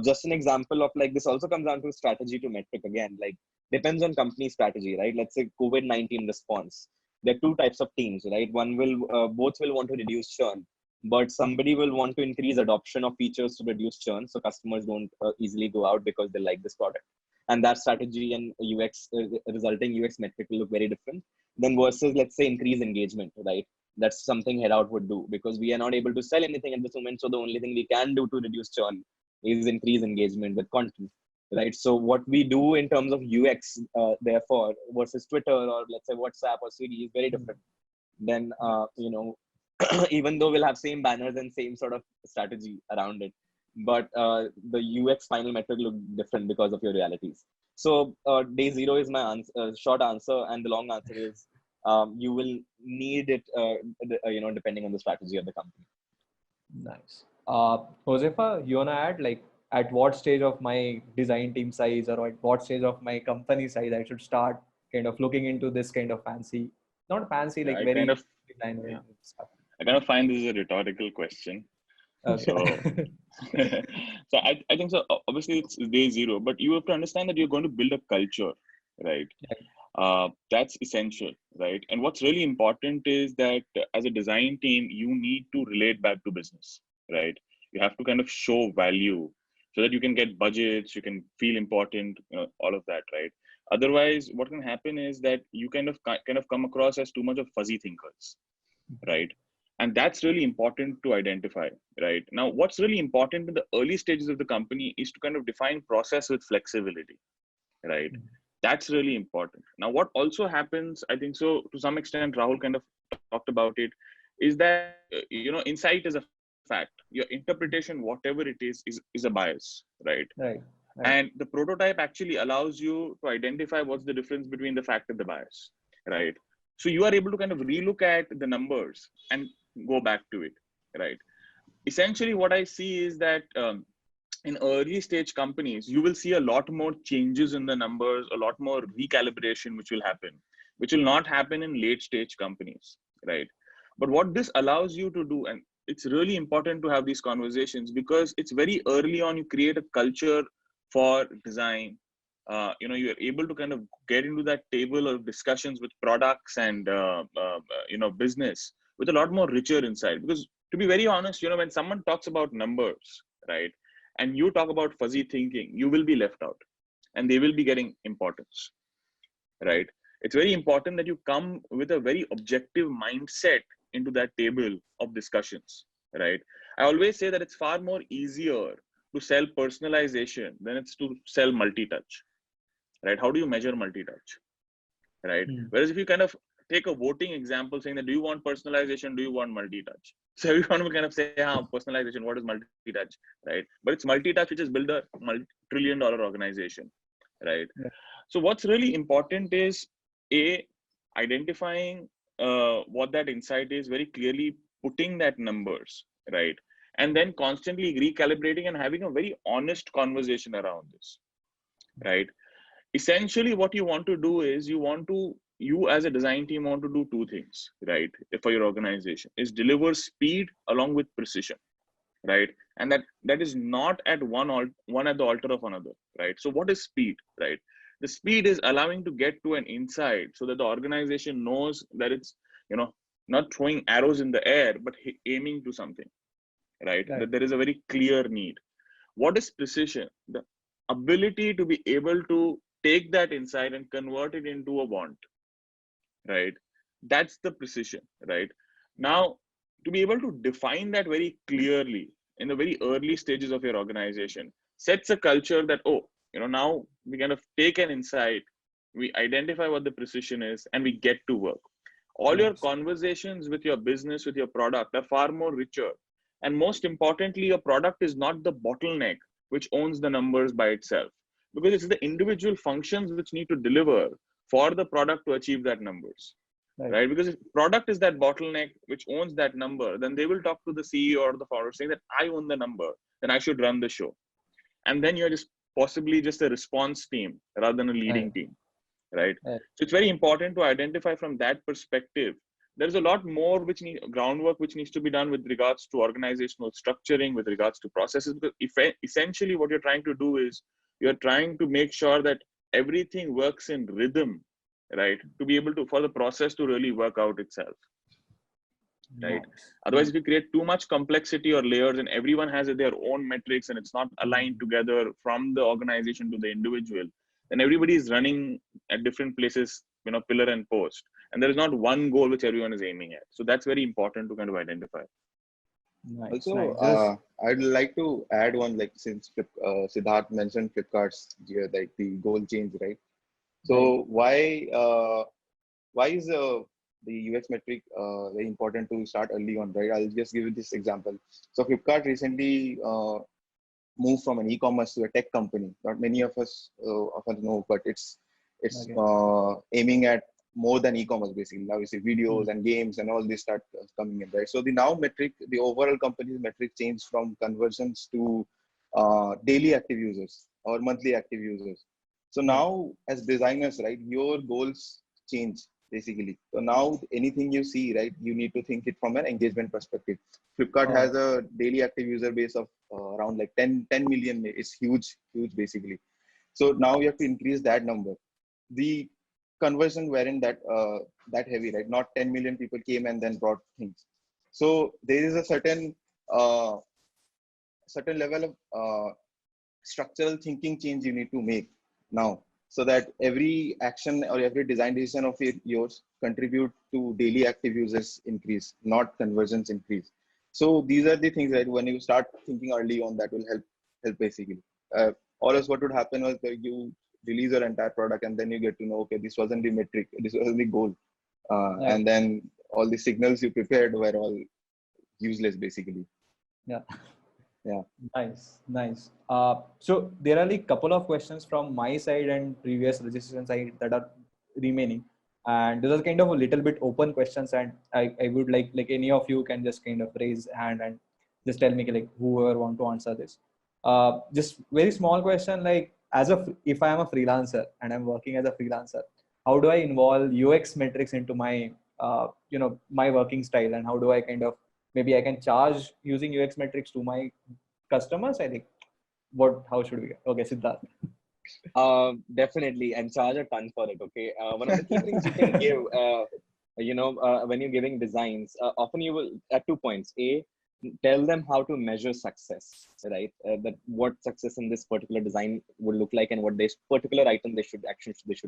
Just an example of like, this also comes down to strategy to metric again, like depends on company strategy, right? Let's say COVID-19 response. There are two types of teams, right? One will, both will want to reduce churn, but somebody will want to increase adoption of features to reduce churn, so customers don't easily go out because they like this product. And that strategy and UX resulting UX metric will look very different. Then versus, let's say, increase engagement, right? That's something Headout would do, because we are not able to sell anything at this moment. So the only thing we can do to reduce churn is increase engagement with content, right? So what we do in terms of UX, therefore, versus Twitter or let's say WhatsApp or Swiggy is very different. Then, even though we'll have same banners and same sort of strategy around it, but the UX final metric look different because of your realities. So day zero is my short answer, and the long answer is you will need it, depending on the strategy of the company. Nice. Hozefa, you wanna add, like, at what stage of my design team size or at what stage of my company size I should start kind of looking into this kind of fancy, not fancy, Yeah, like I very kind of design yeah. stuff. I kind of find this is a rhetorical question. Okay. So, so I think so. Obviously, it's day zero, but you have to understand that you're going to build a culture, right? That's essential, right? And what's really important is that as a design team, you need to relate back to business, right? You have to kind of show value so that you can get budgets, you can feel important, all of that, right? Otherwise, what can happen is that you kind of come across as too much of fuzzy thinkers, right? And that's really important to identify, right? Now, what's really important in the early stages of the company is to kind of define process with flexibility, right? That's really important. Now, what also happens, I think so, to some extent, Rahul kind of talked about it, is that, insight is a fact. Your interpretation, whatever it is a bias, right? Right. And the prototype actually allows you to identify what's the difference between the fact and the bias, right? So you are able to kind of relook at the numbers and go back to it, right? Essentially, what I see is that in early stage companies, you will see a lot more changes in the numbers, a lot more recalibration, which will not happen in late stage companies, right? But what this allows you to do, and it's really important to have these conversations because it's very early on, you create a culture for design. You're able to kind of get into that table of discussions with products and business with a lot more richer insight. Because to be very honest, when someone talks about numbers, right, and you talk about fuzzy thinking, you will be left out and they will be getting importance, right? It's very important that you come with a very objective mindset into that table of discussions, right? I always say that it's far more easier to sell personalization than it's to sell multi-touch, right? How do you measure multi-touch, right? Whereas if you kind of take a voting example saying that, do you want personalization? Do you want multi-touch? So everyone will kind of say, personalization, what is multi-touch, right? But it's multi-touch, which is build a multi-trillion-dollar organization, right? Yeah. So what's really important is identifying what that insight is, very clearly putting that numbers, right? And then constantly recalibrating and having a very honest conversation around this, right? Essentially, what you want to do is you as a design team want to do two things, right? For your organization is deliver speed along with precision, right? And that is not at one at the altar of another, right? So what is speed, right? The speed is allowing to get to an insight so that the organization knows that it's, not throwing arrows in the air, but aiming to something, right? That there is a very clear need. What is precision? The ability to be able to take that insight and convert it into a want, right? That's the precision, right? Now, to be able to define that very clearly in the very early stages of your organization sets a culture that, now we kind of take an insight, we identify what the precision is, and we get to work. All your conversations with your business, with your product are far more richer. And most importantly, your product is not the bottleneck which owns the numbers by itself, because it's the individual functions which need to deliver for the product to achieve that numbers, right? Because if product is that bottleneck which owns that number, then they will talk to the CEO or the founder saying that I own the number, then I should run the show. And then you're just possibly just a response team rather than a leading team, right? So it's very important to identify from that perspective. There's a lot more groundwork which needs to be done with regards to organizational structuring, with regards to processes, because essentially what you're trying to do is you're trying to make sure that everything works in rhythm, right? To be able to, for the process to really work out itself, right? Otherwise, if you create too much complexity or layers and everyone has their own metrics and it's not aligned together from the organization to the individual, then everybody is running at different places pillar and post, and there is not one goal which everyone is aiming at. So that's very important to kind of identify. Nice, Also, nice. I'd like to add one, like since Sidharth mentioned Flipkart's like the goal change, right? Right. So why is the UX metric very important to start early on, right? I'll just give you this example. So Flipkart recently moved from an e-commerce to a tech company. Not many of us know, but it's Okay. aiming at more than e-commerce basically. Now you see videos and games and all this start coming in, right? So the now metric, the overall company's metric changed from conversions to daily active users or monthly active users. So Right. now as designers, right, your goals change basically. So now anything you see, right, you need to think it from an engagement perspective. Flipkart has a daily active user base of around like 10 million. It's huge basically. So now you have to increase that number. The conversion weren't that heavy, right? Not 10 million people came and then brought things. So there is a uh, certain level of structural thinking change you need to make now, so that every action or every design decision of yours contribute to daily active users increase, not conversions increase. So these are the things that when you start thinking early on, that will help basically. Or else what would happen was that you release your entire product and then you get to know, okay, this wasn't the metric, this wasn't the goal, Right. and then all the signals you prepared were all useless basically. Yeah. Yeah. Nice, nice. So there are like couple of questions from my side and previous registration side that are remaining, and those are kind of a little bit open questions. And I would like any of you can just kind of raise hand and just tell me like whoever want to answer this. Just very small question, like if I am a freelancer and I'm working as a freelancer, how do I involve UX metrics into my my working style, and how do I kind of maybe I can charge using UX metrics to my customers? I think how should we? Okay, Siddarth. Definitely, and charge a ton for it. Okay, one of the key things you can give, when you're giving designs, often you will at 2 points. A, tell them how to measure success, right? That what success in this particular design would look like, and what this particular item they should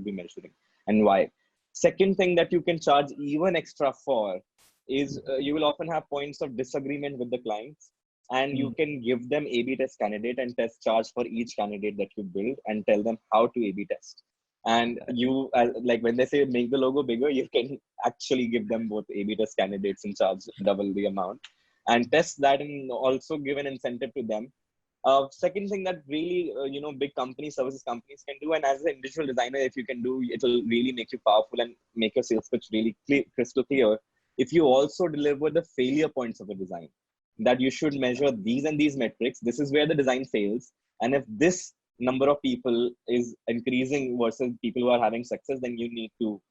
be measuring, and why. Second thing that you can charge even extra for is you will often have points of disagreement with the clients, and you can give them A/B test candidate and test charge for each candidate that you build, and tell them how to A/B test. And you like when they say make the logo bigger, you can actually give them both A/B test candidates and charge double the amount, and test that, and also give an incentive to them. Second thing that really big companies, services companies can do, and as an individual designer, if you can do, it will really make you powerful and make your sales pitch really crystal clear. If you also deliver the failure points of a design, that you should measure these and these metrics, this is where the design fails, and if this number of people is increasing versus people who are having success, then you need to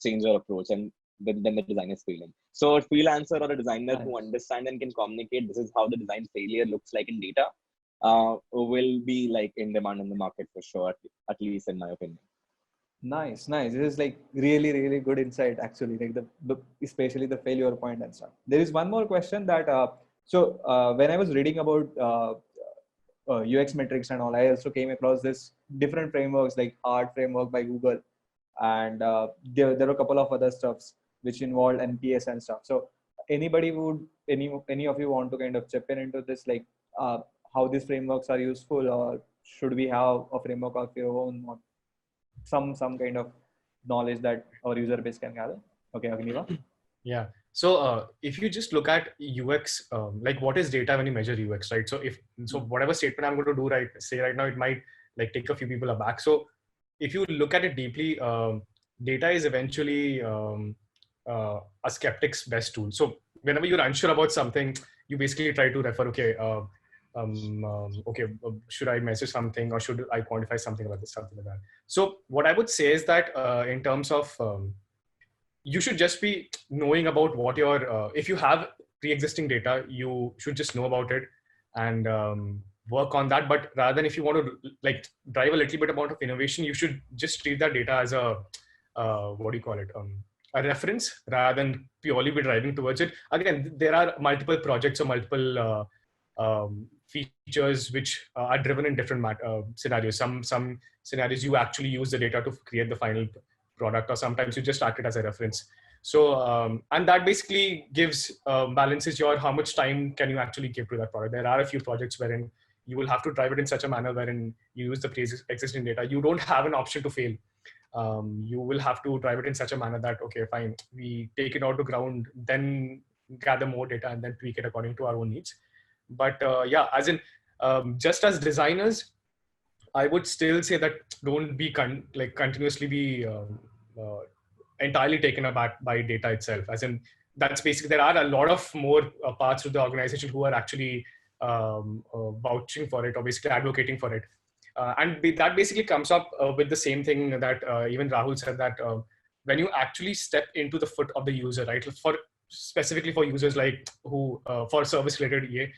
change your approach, and then the design is failing. So a freelancer or a designer who understand and can communicate this is how the design failure looks like in data will be like in demand in the market for sure, at least in my opinion. Nice. This is like really good insight actually, like the especially the failure point and stuff. There is one more question that when I was reading about UX metrics and all, I also came across this different frameworks like Art framework by Google, and there were a couple of other stuffs which involved NPS and stuff. So any of you want to kind of chip in into this, like how these frameworks are useful, or should we have a framework of your own, or some kind of knowledge that our user base can gather? Okay, Agniva. Yeah. So if you just look at UX, like what is data when you measure UX, right? So whatever statement I'm going to do right now, it might like take a few people aback. So if you look at it deeply, data is eventually a skeptic's best tool. So whenever you're unsure about something, you basically try to refer, should I measure something, or should I quantify something about this, something like that. So what I would say is that in terms of you should just be knowing about what your if you have pre-existing data, you should just know about it and work on that. But rather than, if you want to like drive a little bit amount of innovation, you should just treat that data as a a reference, rather than purely be driving towards it. Again, there are multiple projects or multiple features which are driven in different scenarios. Some scenarios you actually use the data to create the final product, or sometimes you just track it as a reference. So, and that basically gives, balances your how much time can you actually give to that product. There are a few projects wherein you will have to drive it in such a manner wherein you use the pre-existing data. You don't have an option to fail. You will have to drive it in such a manner that, okay, fine, we take it out to ground, then gather more data and then tweak it according to our own needs. But yeah, as in, just as designers, I would still say that don't be continuously be uh, entirely taken aback by data itself. As in, that's basically, there are a lot of more parts of the organization who are actually vouching for it or basically advocating for it. That basically comes up with the same thing that even Rahul said, that when you actually step into the foot of the user, right? Specifically for users like who for service related EA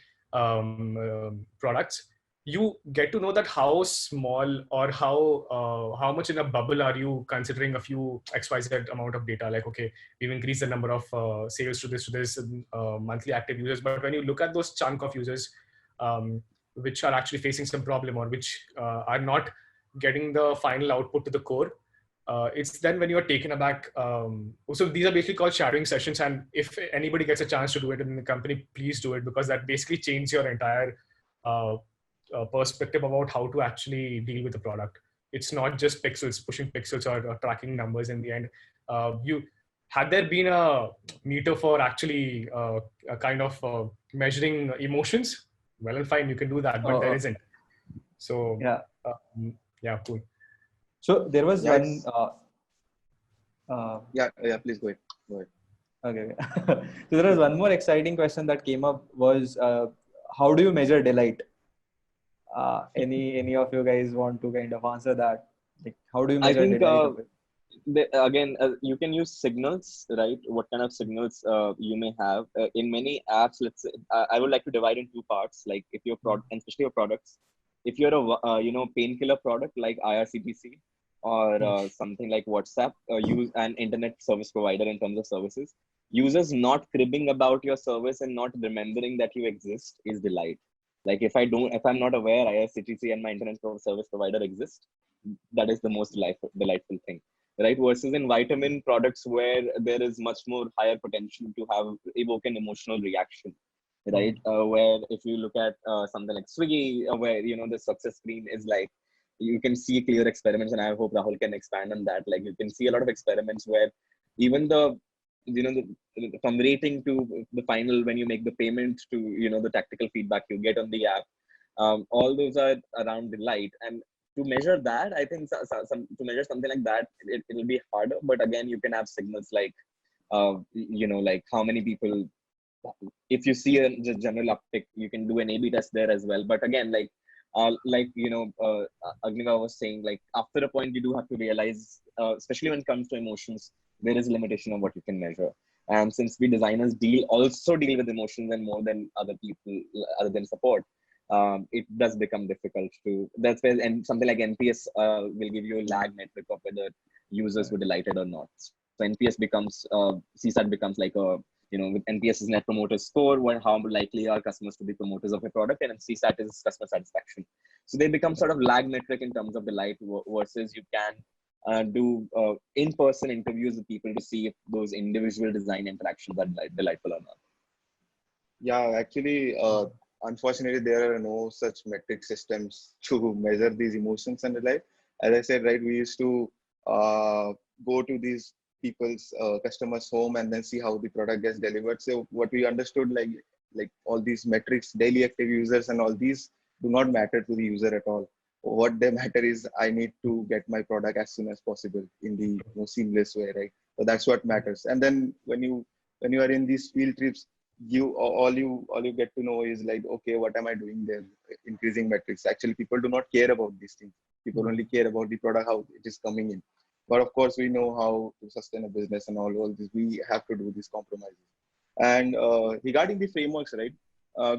products, you get to know that how small or how much in a bubble are you considering a few XYZ amount of data. Like, okay, we've increased the number of sales to this monthly active users. But when you look at those chunk of users which are actually facing some problem or which are not getting the final output to the core, it's then when you are taken aback. So these are basically called shadowing sessions. And if anybody gets a chance to do it in the company, please do it, because that basically changes your entire perspective about how to actually deal with the product. It's not just pixels, pushing pixels or tracking numbers in the end. Had there been a meter for actually a kind of measuring emotions, well and fine, you can do that, but there isn't. So yeah, cool. So there was one. Please go ahead. Okay. So there was one more exciting question that came up was, how do you measure delight? Any of you guys want to kind of answer that? Like, how do you measure delight? Again, you can use signals, right? What kind of signals you may have in many apps. Let's say, I would like to divide in two parts. Like if you're and especially your products, if you're a painkiller product like IRCTC or something like WhatsApp, use an internet service provider in terms of services. Users not cribbing about your service and not remembering that you exist is delight. Like if I'm not aware IRCTC and my internet service provider exist, that is the most delightful thing. Right, versus in vitamin products where there is much more higher potential to evoke an emotional reaction, right? Where if you look at something like Swiggy, where the success screen is like, you can see clear experiments, and I hope Rahul can expand on that. Like you can see a lot of experiments where even from rating to the final, when you make the payment to the tactical feedback you get on the app, all those are around delight. And to measure that, I think to measure something like that, it'll be harder. But again, you can have signals like, like how many people, if you see a general uptick, you can do an A/B test there as well. But again, Agniva was saying, like after a point, you do have to realize, especially when it comes to emotions, there is a limitation of what you can measure. And since we designers also deal with emotions and more than other people, other than support, it does become difficult to. That's where, and something like NPS will give you a lag metric of whether users were delighted or not. So NPS becomes, CSAT becomes like a, with NPS is net promoter score, where how likely are customers to be promoters of a product, and CSAT is customer satisfaction. So they become sort of lag metric in terms of delight, versus you can do in-person interviews with people to see if those individual design interactions are delightful or not. Yeah, actually, unfortunately, there are no such metric systems to measure these emotions and delight. As I said, right, we used to go to these people's customers' home and then see how the product gets delivered. So what we understood, like all these metrics, daily active users and all these do not matter to the user at all. What they matter is I need to get my product as soon as possible in the seamless way, right? So that's what matters. And then when you are in these field trips, all you get to know is like, okay, what am I doing there? Increasing metrics. Actually, people do not care about these things. People only care about the product, how it is coming in. But of course, we know how to sustain a business and all this. We have to do these compromises. And regarding the frameworks, right?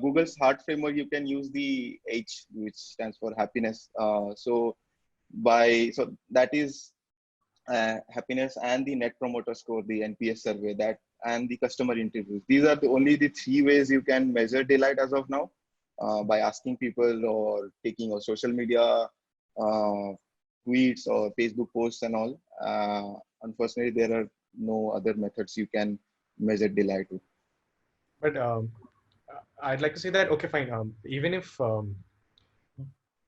Google's Heart framework, you can use the H, which stands for happiness. So that is happiness and the net promoter score, the NPS survey, and the customer interviews. These are only the three ways you can measure delight as of now, by asking people or taking a social media tweets or Facebook posts and all. unfortunately, there are no other methods you can measure delight with. But I'd like to say that, okay, fine. Even if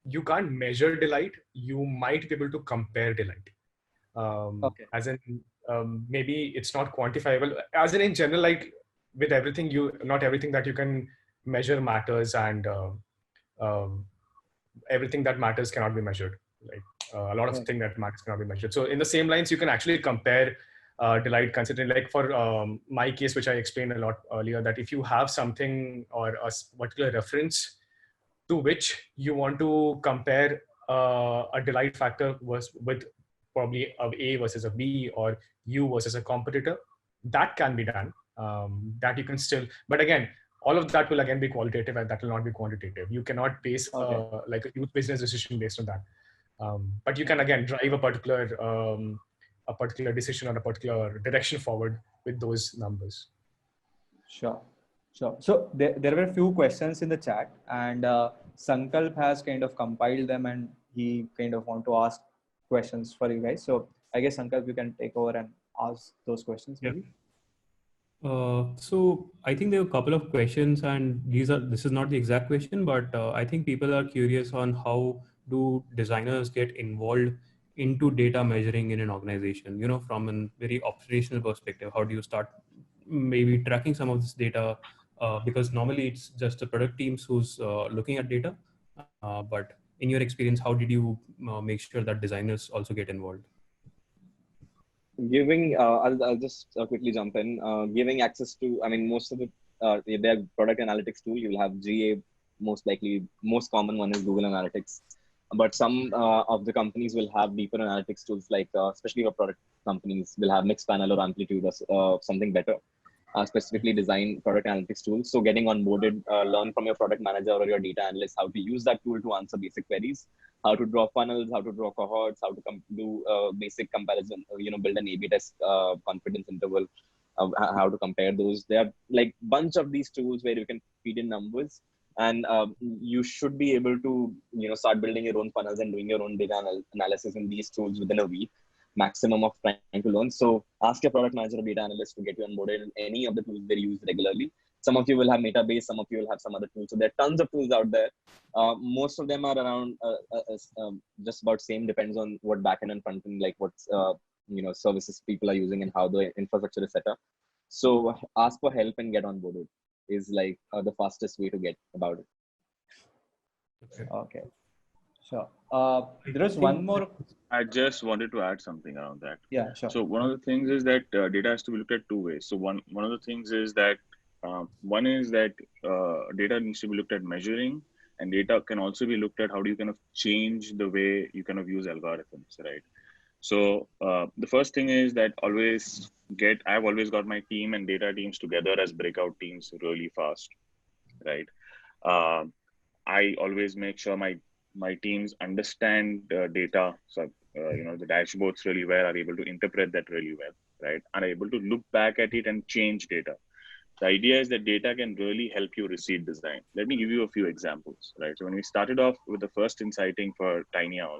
you can't measure delight, you might be able to compare delight. Okay. As in, maybe it's not quantifiable. As in general, like with everything, not everything that you can measure matters, and um, everything that matters cannot be measured. Like a lot of Right. things that matters cannot be measured. So in the same lines, you can actually compare delight, considering like for my case, which I explained a lot earlier, that if you have something or a particular reference to which you want to compare a delight factor with probably a versus a B or U versus a competitor, that can be done. That you can still, but again, all of that will again be qualitative and that will not be quantitative. You cannot base Okay. like a youth business decision based on that. But you can again drive a particular decision or a particular direction forward with those numbers. Sure. Sure. So there were a few questions in the chat, and Sankalp has kind of compiled them, and he kind of want to ask questions for you guys. So I guess Sankalp, you can take over and ask those questions, Yeah. maybe. So I think there are a couple of questions, and this is not the exact question, but I think people are curious on how do designers get involved into data measuring in an organization, from a very operational perspective. How do you start maybe tracking some of this data? Because normally it's just the product teams who's looking at data. But in your experience, how did you make sure that designers also get involved? Giving, I'll just quickly jump in. Giving access to, I mean, most of the their product analytics tool, you'll have GA. Most likely, most common one is Google Analytics. But some of the companies will have deeper analytics tools, like especially for product companies, will have Mixpanel or Amplitude or something better, specifically designed product analytics tools. So getting onboarded, learn from your product manager or your data analyst how to use that tool to answer basic queries, how to draw funnels, how to draw cohorts, how to do basic comparison, build an A/B test confidence interval, how to compare those. There are like bunch of these tools where you can feed in numbers, and you should be able to start building your own funnels and doing your own data analysis in these tools within a week maximum of trying to learn. So ask your product manager or data analyst to get you onboarded in any of the tools they use regularly. Some of you will have Metabase, some of you will have some other tools. So there are tons of tools out there. Most of them are around just about same, depends on what backend and frontend, like what's services people are using and how the infrastructure is set up. So ask for help and get onboarded is like the fastest way to get about it. Okay. Sure. There is one more. I just wanted to add something around that. Yeah, sure. So one of the things is that data has to be looked at two ways. So one of the things is that one is that data needs to be looked at measuring, and data can also be looked at how do you kind of change the way you kind of use algorithms, right? So the first thing is that I've always got my team and data teams together as breakout teams really fast, right? I always make sure my teams understand data, so the dashboards really well, are able to interpret that really well, right? And are able to look back at it and change data. The idea is that data can really help you receive design. Let me give you a few examples, right? So when we started off with the first inciting for Tiny Owl,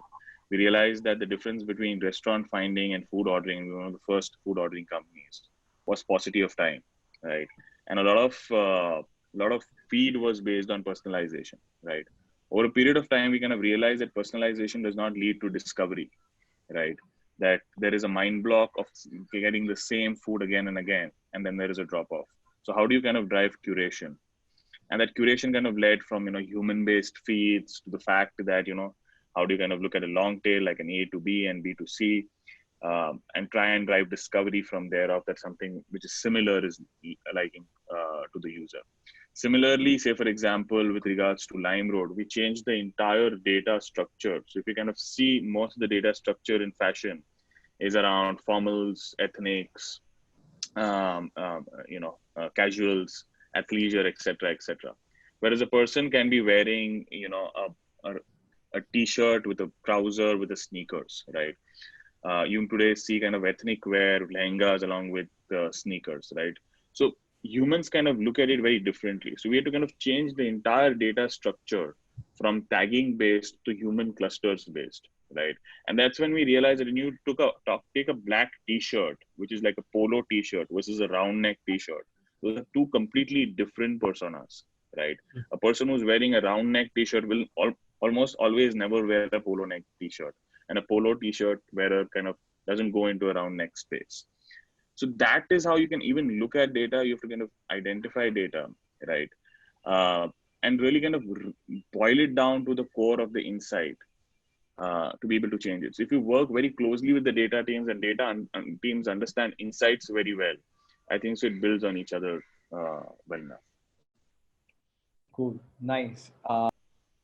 we realized that the difference between restaurant finding and food ordering, one of the first food ordering companies, was paucity of time, right? And a lot of feed was based on personalization, right? Over a period of time, we kind of realized that personalization does not lead to discovery, right? That there is a mind block of getting the same food again and again, and then there is a drop off. So how do you kind of drive curation? And that curation kind of led from human-based feeds to the fact that how do you kind of look at a long tail like an A to B and B to C, and try and drive discovery from there of that something which is similar is liking to the user. Similarly, say for example, with regards to LimeRoad, we changed the entire data structure. So if you kind of see most of the data structure in fashion is around formals, ethnics, casuals, athleisure, etc., etc. Whereas a person can be wearing, a t-shirt with a trouser with the sneakers, right? You today see kind of ethnic wear, lehengas along with sneakers, right? So humans kind of look at it very differently. So we had to kind of change the entire data structure from tagging based to human clusters based, right? And that's when we realized that when you take a black t-shirt, which is like a polo t-shirt versus a round neck t-shirt, those are two completely different personas, right? A person who's wearing a round neck t-shirt will almost always never wear a polo neck t-shirt, and a polo t-shirt wearer kind of doesn't go into a round neck space. So that is how you can even look at data. You have to kind of identify data, right? And really kind of boil it down to the core of the insight to be able to change it. So if you work very closely with the data teams and teams understand insights very well, I think so it builds on each other well enough. Cool. Nice.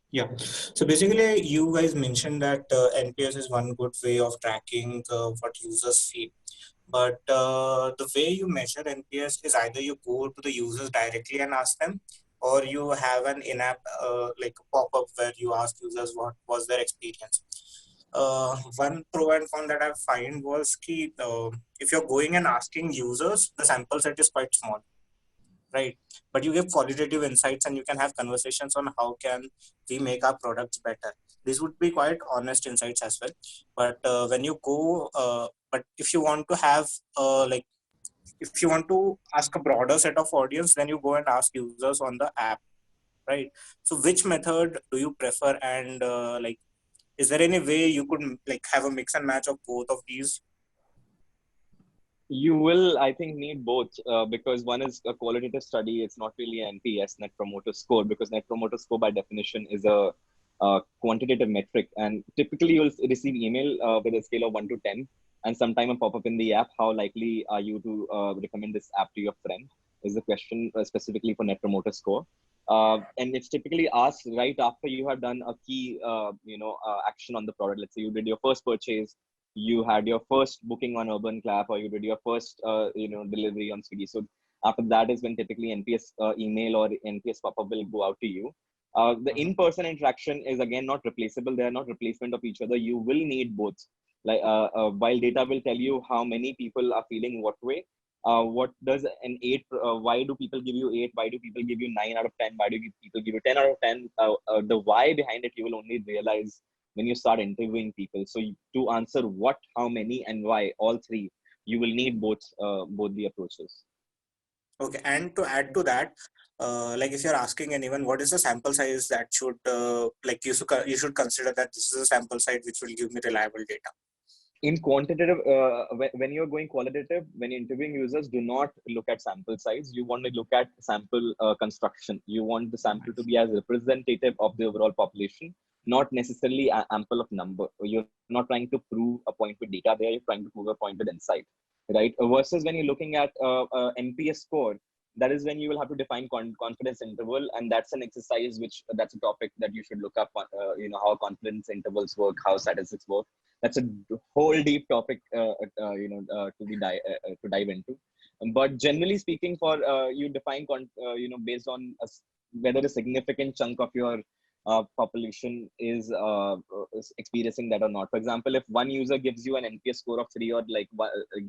Yeah. So basically, you guys mentioned that NPS is one good way of tracking what users feel. But the way you measure NPS is either you go to the users directly and ask them, or you have an in-app like a pop-up where you ask users what was their experience. One pro and con that I find was ki, if you're going and asking users, the sample set is quite small, right? But you give qualitative insights and you can have conversations on how can we make our products better. This would be quite honest insights as well. But when you go, but if you want to have like, if you want to ask a broader set of audience, then you go and ask users on the app, right? So which method do you prefer? And like, is there any way you could like have a mix and match of both of these? You will, I think, need both because one is a qualitative study. It's not really an NPS, Net Promoter Score, because Net Promoter Score by definition is a quantitative metric. And typically you'll receive email with a scale of 1 to 10 and sometime a pop-up in the app. How likely are you to recommend this app to your friend is the question specifically for Net Promoter Score. And it's typically asked right after you have done a key, action on the product. Let's say you did your first purchase, you had your first booking on Urban Clap, or you did your first, delivery on Swiggy. So after that is when typically NPS email or NPS pop-up will go out to you. The in-person interaction is again not replaceable. They are not replacement of each other. You will need both. Like while data will tell you how many people are feeling what way, what does an 8, why do people give you 8? Why do people give you 9 out of 10? Why do people give you 10 out of 10? The why behind it, you will only realize when you start interviewing people. So to answer what, how many, and why, all three, you will need both the approaches. Okay, and to add to that, like if you're asking anyone what is the sample size that should like you should consider that this is a sample size which will give me reliable data. In quantitative, when you're going qualitative, when you're interviewing users, do not look at sample size. You want to look at sample construction. You want the sample to be as representative of the overall population, not necessarily ample of number. You're not trying to prove a point with data there. You're trying to prove a point with insight, right? Versus when you're looking at NPS score, that is when you will have to define confidence interval, and that's an exercise that's a topic that you should look up on, how confidence intervals work, how statistics work. That's a whole deep topic, to dive into. But generally speaking, for you define, based on whether a significant chunk of your population is experiencing that or not. For example, if one user gives you an NPS score of 3 or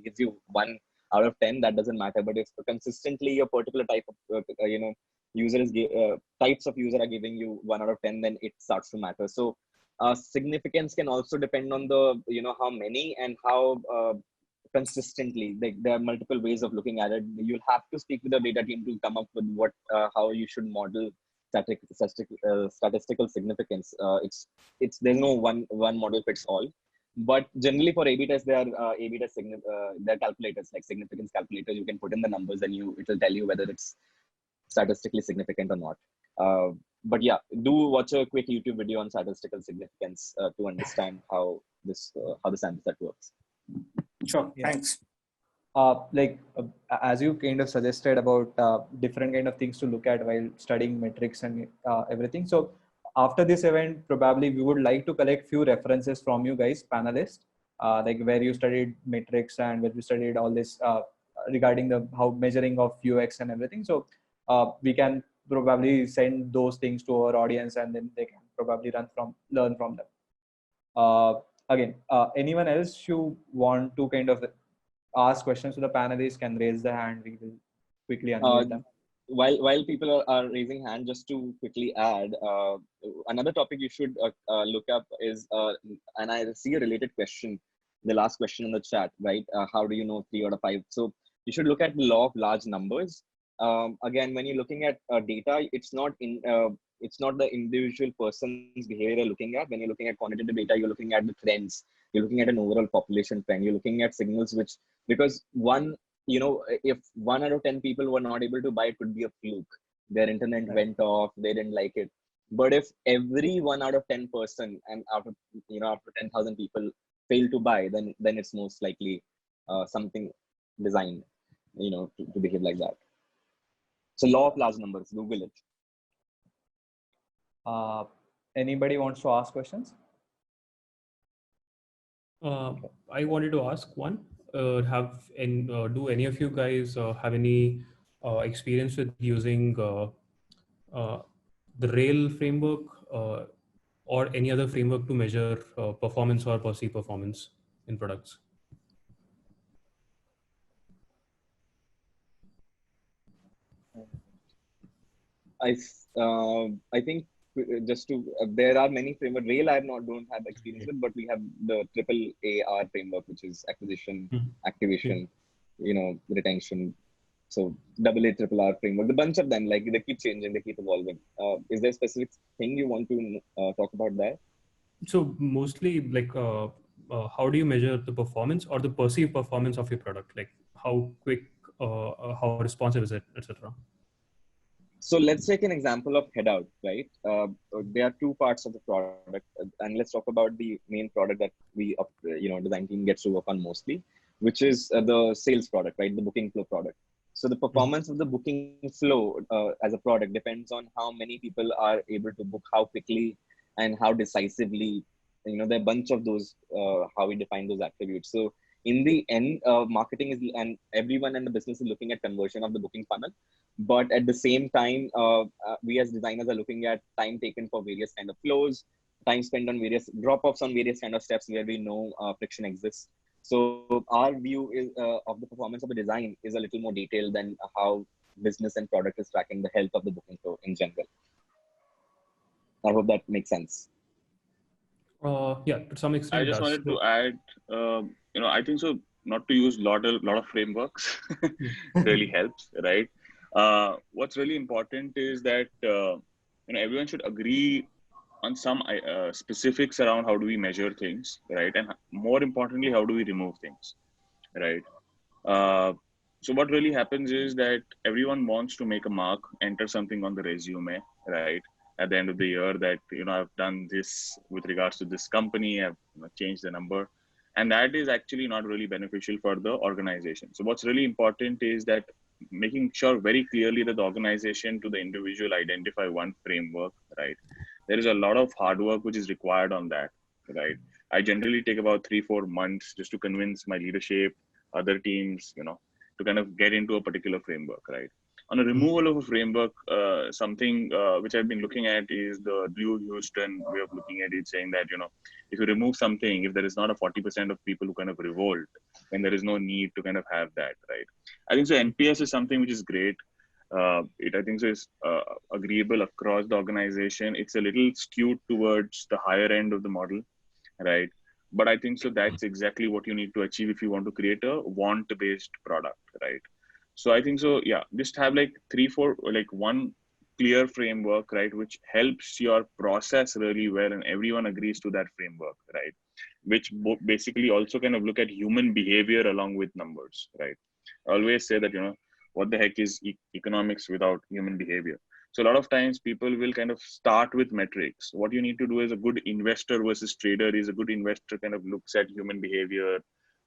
gives you 1 out of 10, that doesn't matter. But if consistently a particular type of types of user are giving you 1 out of 10, then it starts to matter. So significance can also depend on the how many and how consistently. Like there are multiple ways of looking at it. You'll have to speak with the data team to come up with how you should model statistical significance. There's no one model fits all. But generally for A/B tests, there are A/B test there are calculators like significance calculators. You can put in the numbers and it will tell you whether it's statistically significant or not. But yeah, do watch a quick YouTube video on statistical significance to understand how the sample set works. Sure, thanks. As you kind of suggested about different kind of things to look at while studying metrics and everything. So after this event, probably we would like to collect few references from you guys, panelists, like where you studied metrics and where you studied all this regarding how measuring of UX and everything. So we can probably send those things to our audience, and then they can probably learn from them. Again, anyone else who want to kind of ask questions to the panelists can raise their hand. We will quickly unmute them. while people are raising hand, just to quickly add, another topic you should look up is, and I see a related question, the last question in the chat, right? How do you know 3 out of 5? So you should look at the law of large numbers. Again, when you're looking at data, it's not the individual person's behavior you're looking at. When you're looking at quantitative data, you're looking at the trends. You're looking at an overall population trend. You're looking at signals which, because if 1 out of 10 people were not able to buy, it could be a fluke. Their internet went off, they didn't like it. But if every 1 out of 10 person and after 10,000 people fail to buy, then it's most likely something designed, to behave like that. So law of large numbers, Google it. Anybody wants to ask questions? I wanted to ask one. Do any of you guys have any experience with using the Rail framework or any other framework to measure performance or perceived performance in products? I think there are many frameworks. Rail don't have experience with, but we have the AAR framework, which is acquisition, activation, retention. So AAR framework, the bunch of them, like they keep changing, they keep evolving. Is there a specific thing you want to talk about there? So mostly like how do you measure the performance or the perceived performance of your product? Like how quick, how responsive is it, etc. So let's take an example of Headout, right? There are 2 parts of the product, and let's talk about the main product that we, design team gets to work on mostly, which is the sales product, right? The booking flow product. So the performance of the booking flow as a product depends on how many people are able to book, how quickly, and how decisively. There are a bunch of those how we define those attributes. So in the end, marketing is, and everyone in the business is looking at conversion of the booking funnel. But at the same time, we as designers are looking at time taken for various kind of flows, time spent on various drop-offs on various kind of steps where we know friction exists. So our view is of the performance of the design is a little more detailed than how business and product is tracking the health of the booking flow in general. I hope that makes sense. Yeah, to some extent. I just wanted to add, I think so. Not to use lot of frameworks really helps, right? What's really important is that everyone should agree on some specifics around how do we measure things, right? And more importantly, how do we remove things, right? So what really happens is that everyone wants to make a mark, enter something on the resume, right? At the end of the year that, I've done this with regards to this company, I've changed the number. And that is actually not really beneficial for the organization. So what's really important is that making sure very clearly that the organization to the individual identify one framework, right? There is a lot of hard work which is required on that, right? I generally take about 3-4 months just to convince my leadership, other teams, to kind of get into a particular framework, right? On a removal of a framework, something which I've been looking at is the Drew Houston way of looking at it, saying that, if you remove something, if there is not a 40% of people who kind of revolt, then there is no need to kind of have that, right? I think so NPS is something which is great. I think so is agreeable across the organization. It's a little skewed towards the higher end of the model, right? But I think so that's exactly what you need to achieve if you want to create a want-based product, right? So I think so, yeah, just have like 3-4, like one clear framework, right, which helps your process really well and everyone agrees to that framework, right? Which basically also kind of look at human behavior along with numbers, right? I always say that, what the heck is economics without human behavior? So a lot of times people will kind of start with metrics. What you need to do as a good investor versus trader is a good investor kind of looks at human behavior,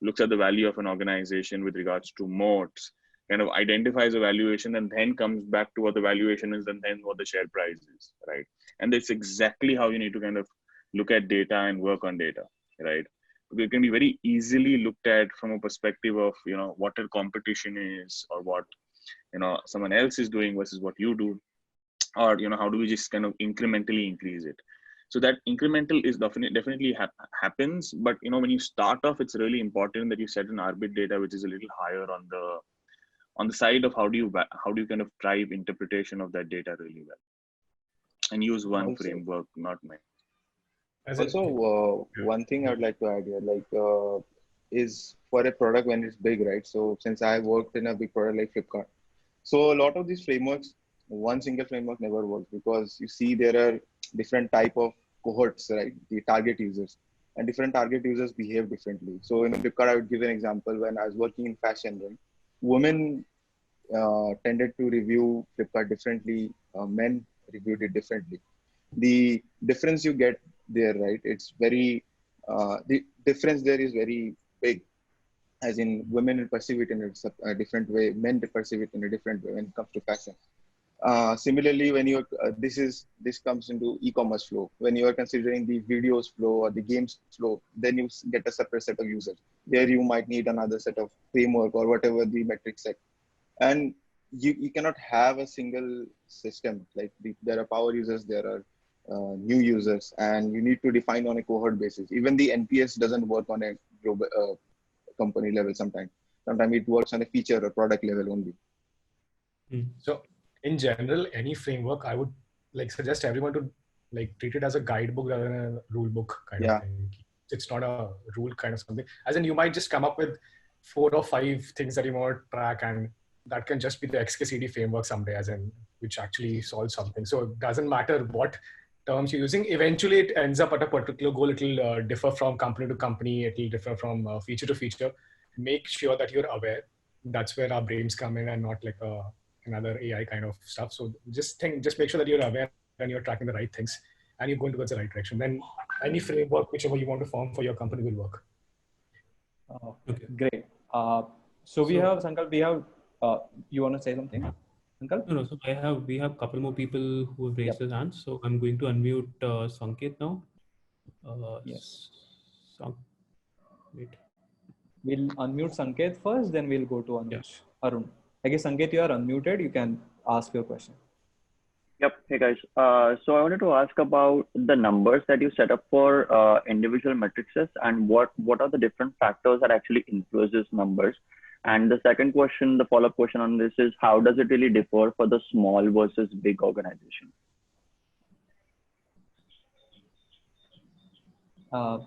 looks at the value of an organization with regards to moats, kind of identifies a valuation and then comes back to what the valuation is and then what the share price is, right? And that's exactly how you need to kind of look at data and work on data, right? It can be very easily looked at from a perspective of, what a competition is or what, someone else is doing versus what you do, or, how do we just kind of incrementally increase it? So that incremental is definitely happens, but, when you start off, it's really important that you set an arbit data, which is a little higher on the side of how do you kind of drive interpretation of that data really well, and use one Also, framework, not many. one thing I would like to add here, is for a product when it's big, right? So since I worked in a big product like Flipkart, so a lot of these frameworks, one single framework never works, because you see there are different type of cohorts, right? The target users, and different target users behave differently. So in Flipkart, I would give an example. When I was working in fashion, right? Women tended to review Flipkart differently. Men reviewed it differently. The difference you get there, right? It's very the difference there is very big. As in, women will perceive it in a different way. Men will perceive it in a different way when it comes to fashion. Similarly, when you this comes into e-commerce flow. When you are considering the videos flow or the games flow, then you get a separate set of users. There you might need another set of framework or whatever the metric set. And you cannot have a single system. Like there are power users, there are new users, and you need to define on a cohort basis. Even the NPS doesn't work on a global company level sometimes. Sometimes it works on a feature or product level only. So in general, any framework, I would suggest everyone to treat it as a guidebook rather than a rule book kind of thing. It's not a rule kind of something. As in, you might just come up with 4 or 5 things that you want to track, and that can just be the XKCD framework someday, as in which actually solves something. So it doesn't matter what terms you're using. Eventually, it ends up at a particular goal. It'll differ from company to company. It'll differ from feature to feature. Make sure that you're aware. That's where our brains come in, and not another AI kind of stuff. So just make sure that you're aware and you're tracking the right things, and you're going towards the right direction. Then any framework, whichever you want to form for your company, will work. Okay. Great. So we have Sankalp. We have. You want to say something, Sankalp? No. So we have a couple more people who have raised their hands. So I'm going to unmute Sanket now. Yes. Wait. We'll unmute Sanket first, then we'll go to Arun. I guess Sanket, you are unmuted. You can ask your question. Yep. Hey guys. So I wanted to ask about the numbers that you set up for individual matrices, and what are the different factors that actually influence these numbers. And the second question, the follow-up question on this is, how does it really differ for the small versus big organization? I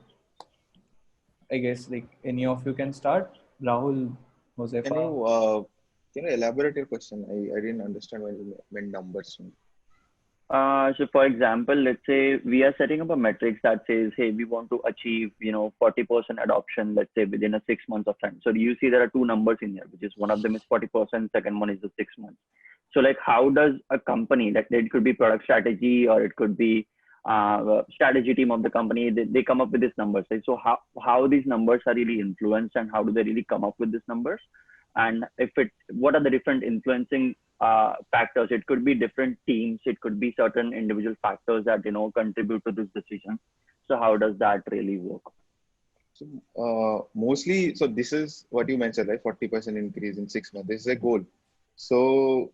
guess any of you can start. Rahul, Hozefa. Can you elaborate your question? I didn't understand when you meant numbers. So for example, let's say we are setting up a metrics that says, hey, we want to achieve 40% adoption, let's say within a 6 months of time. So do you see there are 2 numbers in here, which is one of them is 40%, second one is the 6 months. So how does a company, it could be product strategy, or it could be strategy team of the company, they come up with these numbers, right? So how these numbers are really influenced, and how do they really come up with these numbers? And what are the different influencing factors? It could be different teams, it could be certain individual factors that contribute to this decision. So how does that really work? So mostly, so this is what you mentioned, right? 40% increase in 6 months. This is a goal. So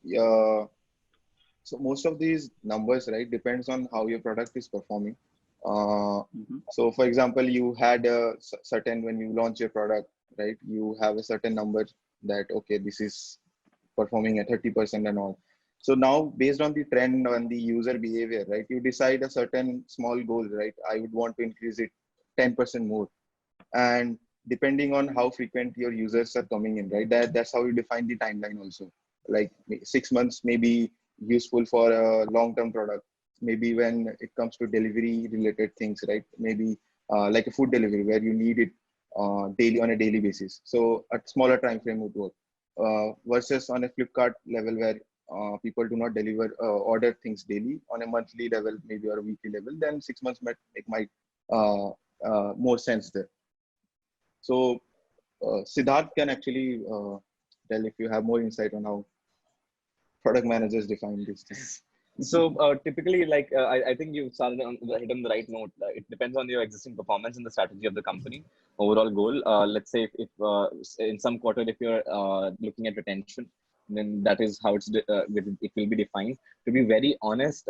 so most of these numbers, right, depends on how your product is performing. So for example, you had a certain, when you launch your product, right, you have a certain number that, okay, this is performing at 30% and all. So now based on the trend and the user behavior, right, you decide a certain small goal, right? I would want to increase it 10% more. And depending on how frequent your users are coming in, right, that's how you define the timeline also. Like 6 months may be useful for a long-term product. Maybe when it comes to delivery related things, right? Maybe like a food delivery where you need it daily, on a daily basis. So a smaller time frame would work. Versus on a Flipkart level where people do not deliver order things daily, on a monthly level maybe, or a weekly level, then 6 months might make more sense there. So Sidharth can actually tell if you have more insight on how product managers define these things. So typically, I think you started hit on the right note. It depends on your existing performance and the strategy of the company, overall goal. Let's say if in some quarter, if you're looking at retention, then that is how it will be defined. To be very honest,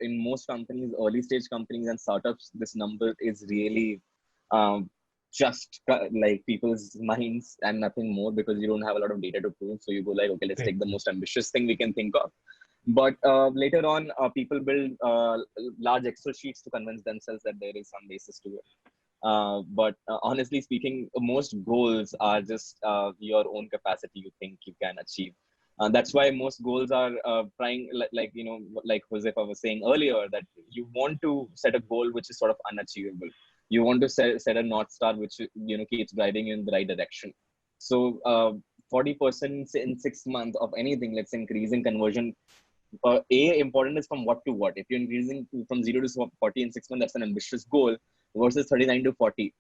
in most companies, early stage companies and startups, this number is really just like people's minds and nothing more, because you don't have a lot of data to prove. So you go like, okay, let's take the most ambitious thing we can think of. But later on, people build large Excel sheets to convince themselves that there is some basis to it. But honestly speaking, most goals are just your own capacity you think you can achieve. That's why most goals are trying, like Hozefa was saying earlier, that you want to set a goal which is sort of unachievable. You want to set a North Star which keeps driving you in the right direction. So 40% in 6 months of anything, let's say increasing conversion. Important is from what to what. If you're increasing from 0 to 40 in 6 months, that's an ambitious goal, versus 39 to 40.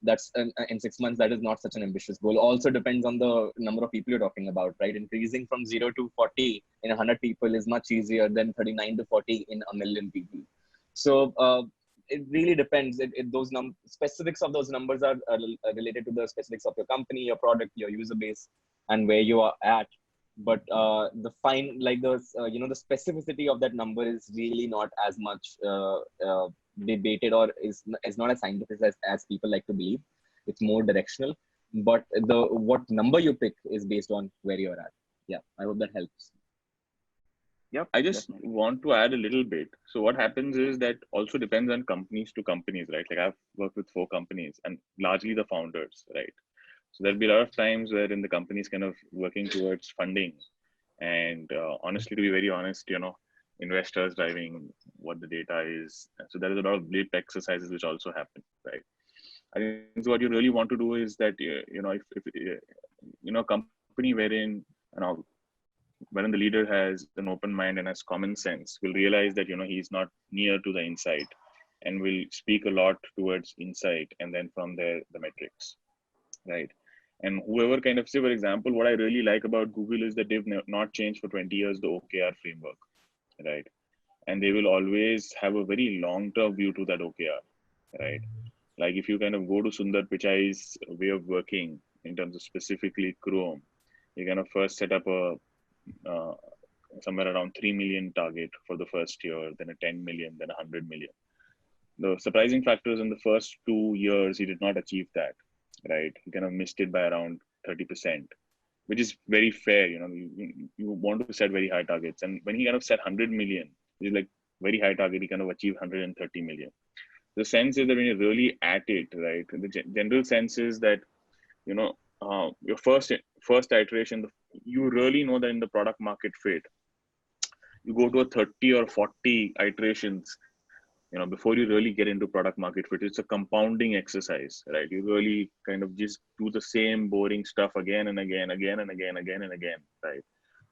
That's in 6 months, that is not such an ambitious goal. Also depends on the number of people you're talking about, right? Increasing from 0 to 40 in 100 people is much easier than 39 to 40 in a million people. So it really depends. Those specifics of those numbers are related to the specifics of your company, your product, your user base, and where you are at. But the specificity of that number is really not as much debated, or is not as scientific as people like to believe. It's more directional, but what number you pick is based on where you're at. Yeah, I hope that helps. Yep. I just want to add a little bit. So what happens is that also depends on companies to companies, right? Like I've worked with 4 companies and largely the founders, right? So there'll be a lot of times where in the companies kind of working towards funding, and honestly, to be very honest, investors driving what the data is. So there is a lot of blip exercises which also happen, right? I think so what you really want to do is that if a company wherein wherein the leader has an open mind and has common sense, will realize that he's not near to the insight, and will speak a lot towards insight, and then from there the metrics, right? And whoever kind of say, for example, what I really like about Google is that they've not changed for 20 years the OKR framework, right? And they will always have a very long-term view to that OKR, right? Like if you kind of go to Sundar Pichai's way of working in terms of specifically Chrome, you kind of first set up a somewhere around 3 million target for the first year, then a 10 million, then 100 million. The surprising factor is in the first 2 years, he did not achieve that. Right, he kind of missed it by around 30%, which is very fair. You want to set very high targets, and when he kind of set 100 million, which is like very high target, he kind of achieved 130 million. The sense is that when you're really at it, right, the general sense is that your first iteration, you really know that in the product market fit, you go to a 30 or 40 iterations. Before you really get into product market fit, it's a compounding exercise, right? You really kind of just do the same boring stuff again and again, right?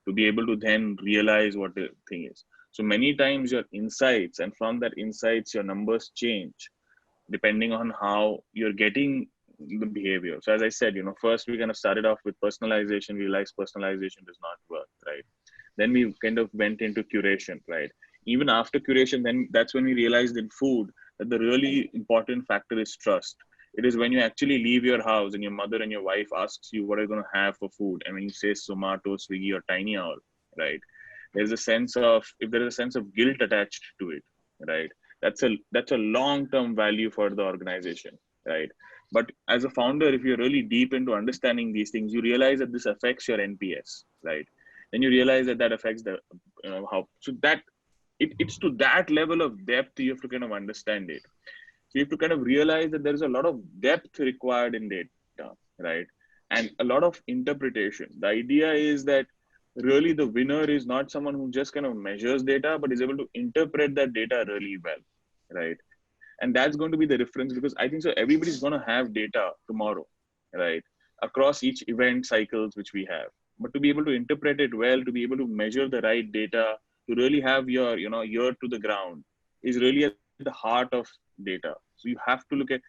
To be able to then realize what the thing is. So many times your insights, and from that insights, your numbers change depending on how you're getting the behavior. So as I said, first we kind of started off with personalization, realized personalization does not work, right? Then we kind of went into curation, right? Even after curation, then that's when we realized in food that the really important factor is trust. It is when you actually leave your house and your mother and your wife asks you what are you going to have for food, and when you say Zomato, Swiggy, or Tiny Owl, right? There's a sense of, if there is a sense of guilt attached to it, right? That's a long-term value for the organization, right? But as a founder, if you're really deep into understanding these things, you realize that this affects your NPS, right? Then you realize that affects the how. So that it's to that level of depth you have to kind of understand it. So you have to kind of realize that there is a lot of depth required in data, right? And a lot of interpretation. The idea is that really the winner is not someone who just kind of measures data, but is able to interpret that data really well, right? And that's going to be the difference, because I think so everybody's going to have data tomorrow, right? Across each event cycles which we have. But to be able to interpret it well, to be able to measure the right data, to really have your ear to the ground is really at the heart of data. So you have to look at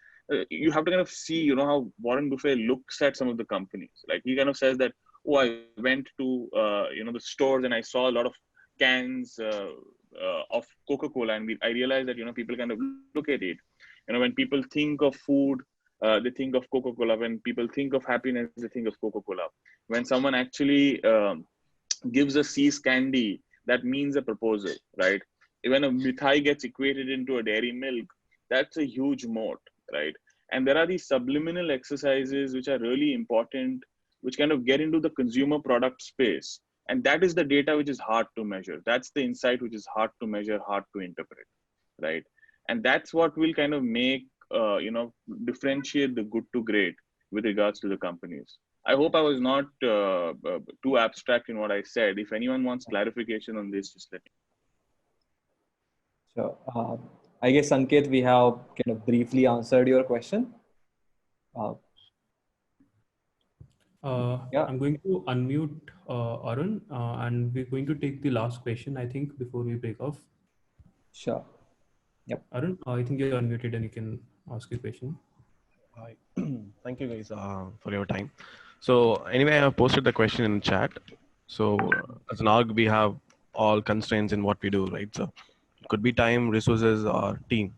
you have to kind of see how Warren Buffett looks at some of the companies. Like he kind of says that, oh, I went to the stores and I saw a lot of cans of Coca-Cola, and I realized that people kind of look at it. When people think of food, they think of Coca-Cola. When people think of happiness, they think of Coca-Cola. When someone actually gives a cease candy, that means a proposal, right? When a mithai gets equated into a dairy milk, that's a huge moat, right? And there are these subliminal exercises which are really important, which kind of get into the consumer product space. And that is the data which is hard to measure. That's the insight which is hard to measure, hard to interpret, right? And that's what will kind of make, differentiate the good to great with regards to the companies. I hope I was not too abstract in what I said. If anyone wants clarification on this, just let me. So I guess, Sanket, we have kind of briefly answered your question. Yeah. I'm going to unmute Arun, and we're going to take the last question, I think, before we break off. Sure. Yep. Arun, I think you're unmuted and you can ask your question. Hi. Thank you guys for your time. So anyway, I have posted the question in the chat. So as an org, we have all constraints in what we do, right? So it could be time, resources, or team.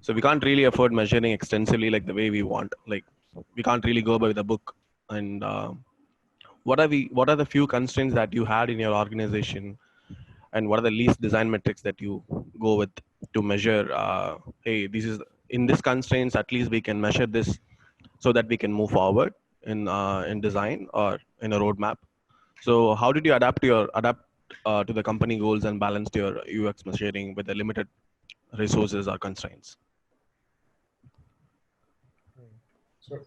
So we can't really afford measuring extensively like the way we want. Like we can't really go by the book. And what are the few constraints that you had in your organization, and what are the least design metrics that you go with to measure? Hey, this is in this constraints. At least we can measure this, so that we can move forward in design or in a roadmap. So how did you adapt to the company goals and balance your UX measuring with the limited resources or constraints? So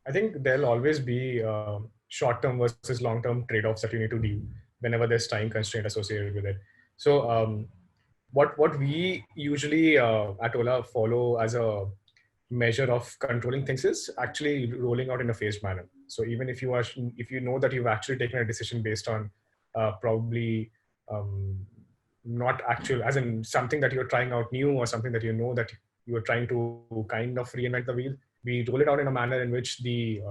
I think there'll always be short-term versus long-term trade-offs that you need to do whenever there's time constraint associated with it. So what we usually at Ola follow as a measure of controlling things is actually rolling out in a phased manner. So even if you know that you've actually taken a decision based on probably not actual, as in something that you're trying out new, or something that you know that you're trying to kind of reinvent the wheel, we roll it out in a manner in which the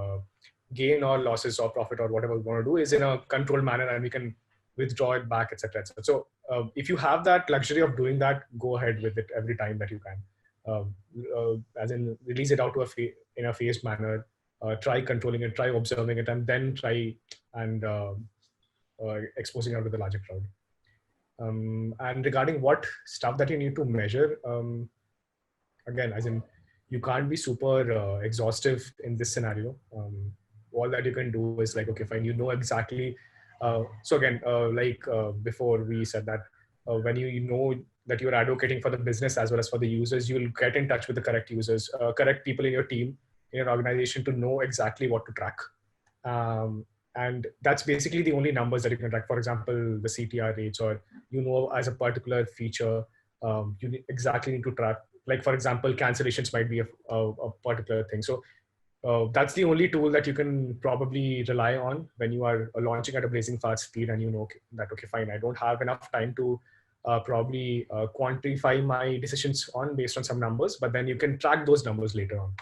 gain or losses or profit or whatever we want to do is in a controlled manner, and we can withdraw it back, etc. So if you have that luxury of doing that, go ahead with it every time that you can. As in release it out to in a phased manner, try controlling it, try observing it, and then try and exposing it out to the larger crowd. And regarding what stuff that you need to measure, again, as in you can't be super exhaustive in this scenario. All that you can do is like, okay, fine, you know exactly. So again, before we said that when you know that you're advocating for the business as well as for the users, you will get in touch with the correct users, correct people in your team, in your organization, to know exactly what to track. And that's basically the only numbers that you can track. For example, the CTR rates, or as a particular feature, you exactly need to track. Like for example, cancellations might be a particular thing. So that's the only tool that you can probably rely on when you are launching at a blazing fast speed, and you know that, okay, fine, I don't have enough time to probably quantify my decisions based on some numbers, but then you can track those numbers later on.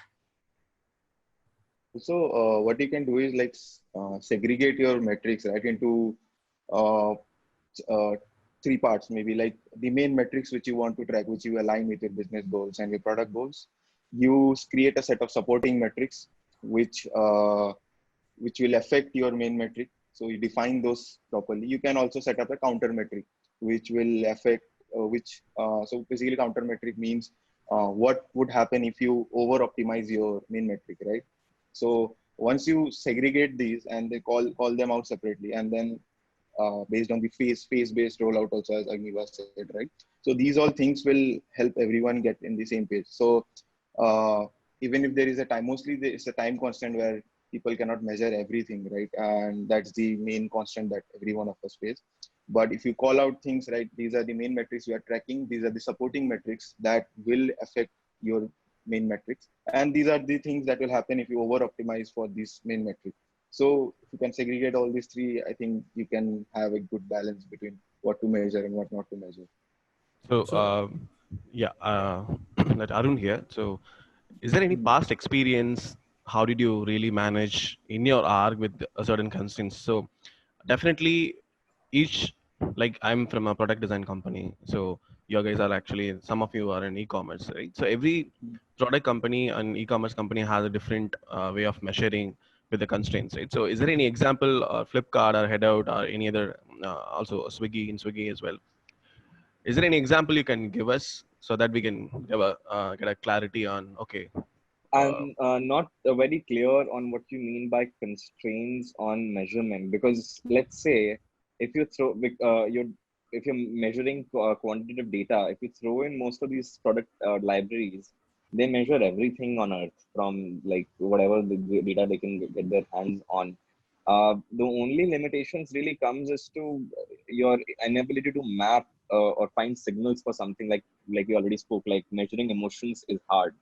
So what you can do is like segregate your metrics, right, into three parts, maybe like the main metrics which you want to track, which you align with your business goals and your product goals. You create a set of supporting metrics which will affect your main metric. So you define those properly. You can also set up a counter metric which will affect so basically counter metric means what would happen if you over optimize your main metric, right? So once you segregate these and they call them out separately, and then based on the phase-based rollout also, as Agniva said, right? So these all things will help everyone get in the same page. So even if there is a time, mostly it's a time constant where people cannot measure everything, right? And that's the main constant that every one of us face. But if you call out things, right, these are the main metrics we are tracking. These are the supporting metrics that will affect your main metrics. And these are the things that will happen if you over optimize for this main metric. So if you can segregate all these three, I think you can have a good balance between what to measure and what not to measure. So let Arun here. So is there any past experience? How did you really manage in your org with a certain constraints? So definitely like I'm from a product design company. So you guys are actually, some of you are in e-commerce, right? So every product company and e-commerce company has a different way of measuring with the constraints, right? So is there any example, Flipkart or Headout or any other, also Swiggy as well? Is there any example you can give us so that we can get a clarity on, okay, I'm not very clear on what you mean by constraints on measurement, because let's say if you throw if you're measuring quantitative data, if you throw in most of these product libraries, they measure everything on Earth from like whatever the data they can get their hands on. The only limitations really comes as to your inability to map or find signals for something like you already spoke. Like measuring emotions is hard,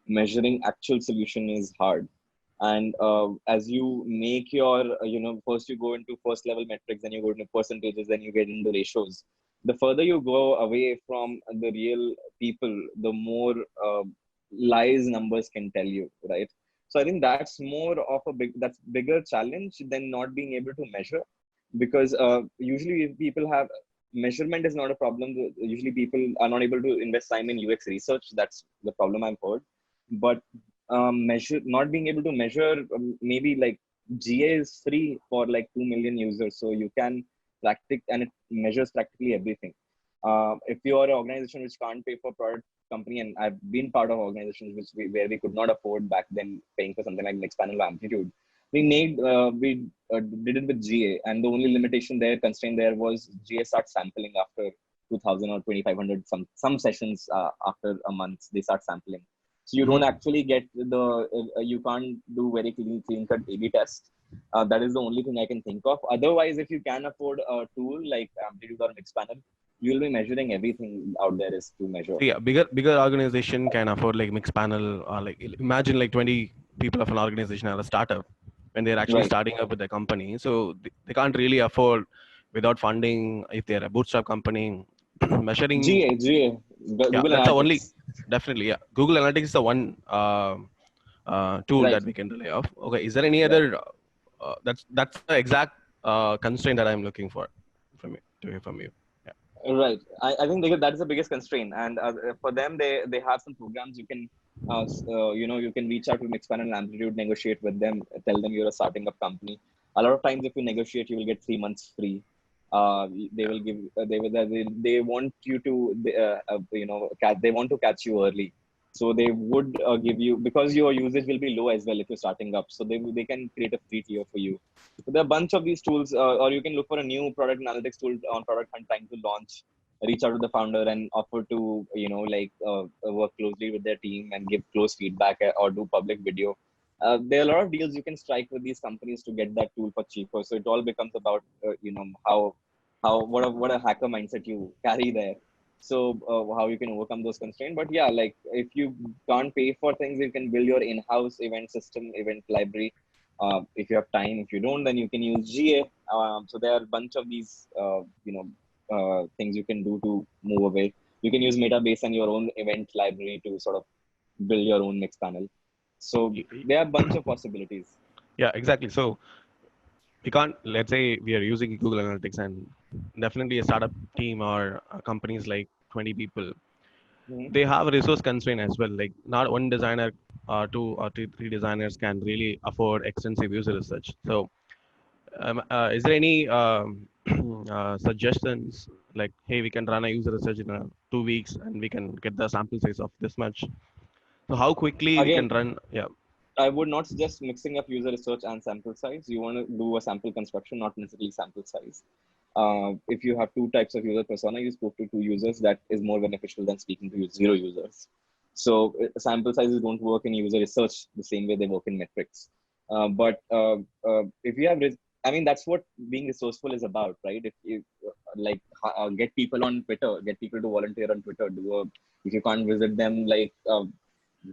measuring actual solution is hard, and as you make your first you go into first level metrics, then you go into percentages, then you get into ratios. The further you go away from the real people, the more lies numbers can tell you, right? So I think that's more of that's bigger challenge than not being able to measure, because usually if people have measurement is not a problem. Usually people are not able to invest time in UX research. That's the problem I've heard. But measure not being able to measure, maybe like GA is free for like 2 million users, so you can practice and it measures practically everything. If you are an organization which can't pay for product company, and I've been part of organizations where we could not afford back then paying for something like Mixpanel or Amplitude, we did it with GA, and the only limitation there, constraint there, was GA starts sampling after 2000 or 2500 some sessions. After a month they start sampling, so you don't actually get you can't do very clean cut A/B test. That is the only thing I can think of. Otherwise, if you can afford a tool like Amplitude or Mixpanel, you'll be measuring everything out there is to measure. Yeah, bigger organization can afford like Mixpanel, or like imagine like 20 people of an organization are a startup when they're actually Right. starting up with the company. So they can't really afford without funding if they're a bootstrap company. Measuring GA, Google that's the Analytics. only, definitely, yeah. Google Analytics is the one tool Right. that we can rely off. Okay, is there any other that's the exact constraint that I'm looking for from you, to hear from you. Right. I think that is the biggest constraint, and for them, they have some programs you can, you can reach out to Mixpanel and Amplitude, negotiate with them, tell them you're a starting up company. A lot of times, if you negotiate, you will get 3 months free. They will give, they want you to, they want to catch you early. So they would give you, because your usage will be low as well if you're starting up. So they can create a free tier for you. So there are a bunch of these tools, or you can look for a new product analytics tool on Product Hunt trying to launch. Reach out to the founder and offer to, work closely with their team and give close feedback, or do public video. There are a lot of deals you can strike with these companies to get that tool for cheaper. So it all becomes about, what a hacker mindset you carry there. So how you can overcome those constraints. But yeah, like if you can't pay for things, you can build your in-house event system, event library. If you have time, if you don't, then you can use GA. So there are a bunch of these, things you can do to move away. You can use Metabase and your own event library to sort of build your own mix panel. So there are a bunch of possibilities. Yeah, exactly. So we can't, let's say we are using Google Analytics, and definitely a startup team or companies like 20 people, they have a resource constraint as well. Like not one designer, two or three designers can really afford extensive user research. So is there any suggestions like, hey, we can run a user research in 2 weeks and we can get the sample size of this much? So how quickly we can run? Yeah, I would not suggest mixing up user research and sample size. You want to do a sample construction, not necessarily sample size. If you have 2 types of user persona, you spoke to 2 users, that is more beneficial than speaking to 0 users. So sample sizes don't work in user research the same way they work in metrics. But if you have, I mean, that's what being resourceful is about, right? If you get people on Twitter, get people to volunteer on Twitter. If you can't visit them,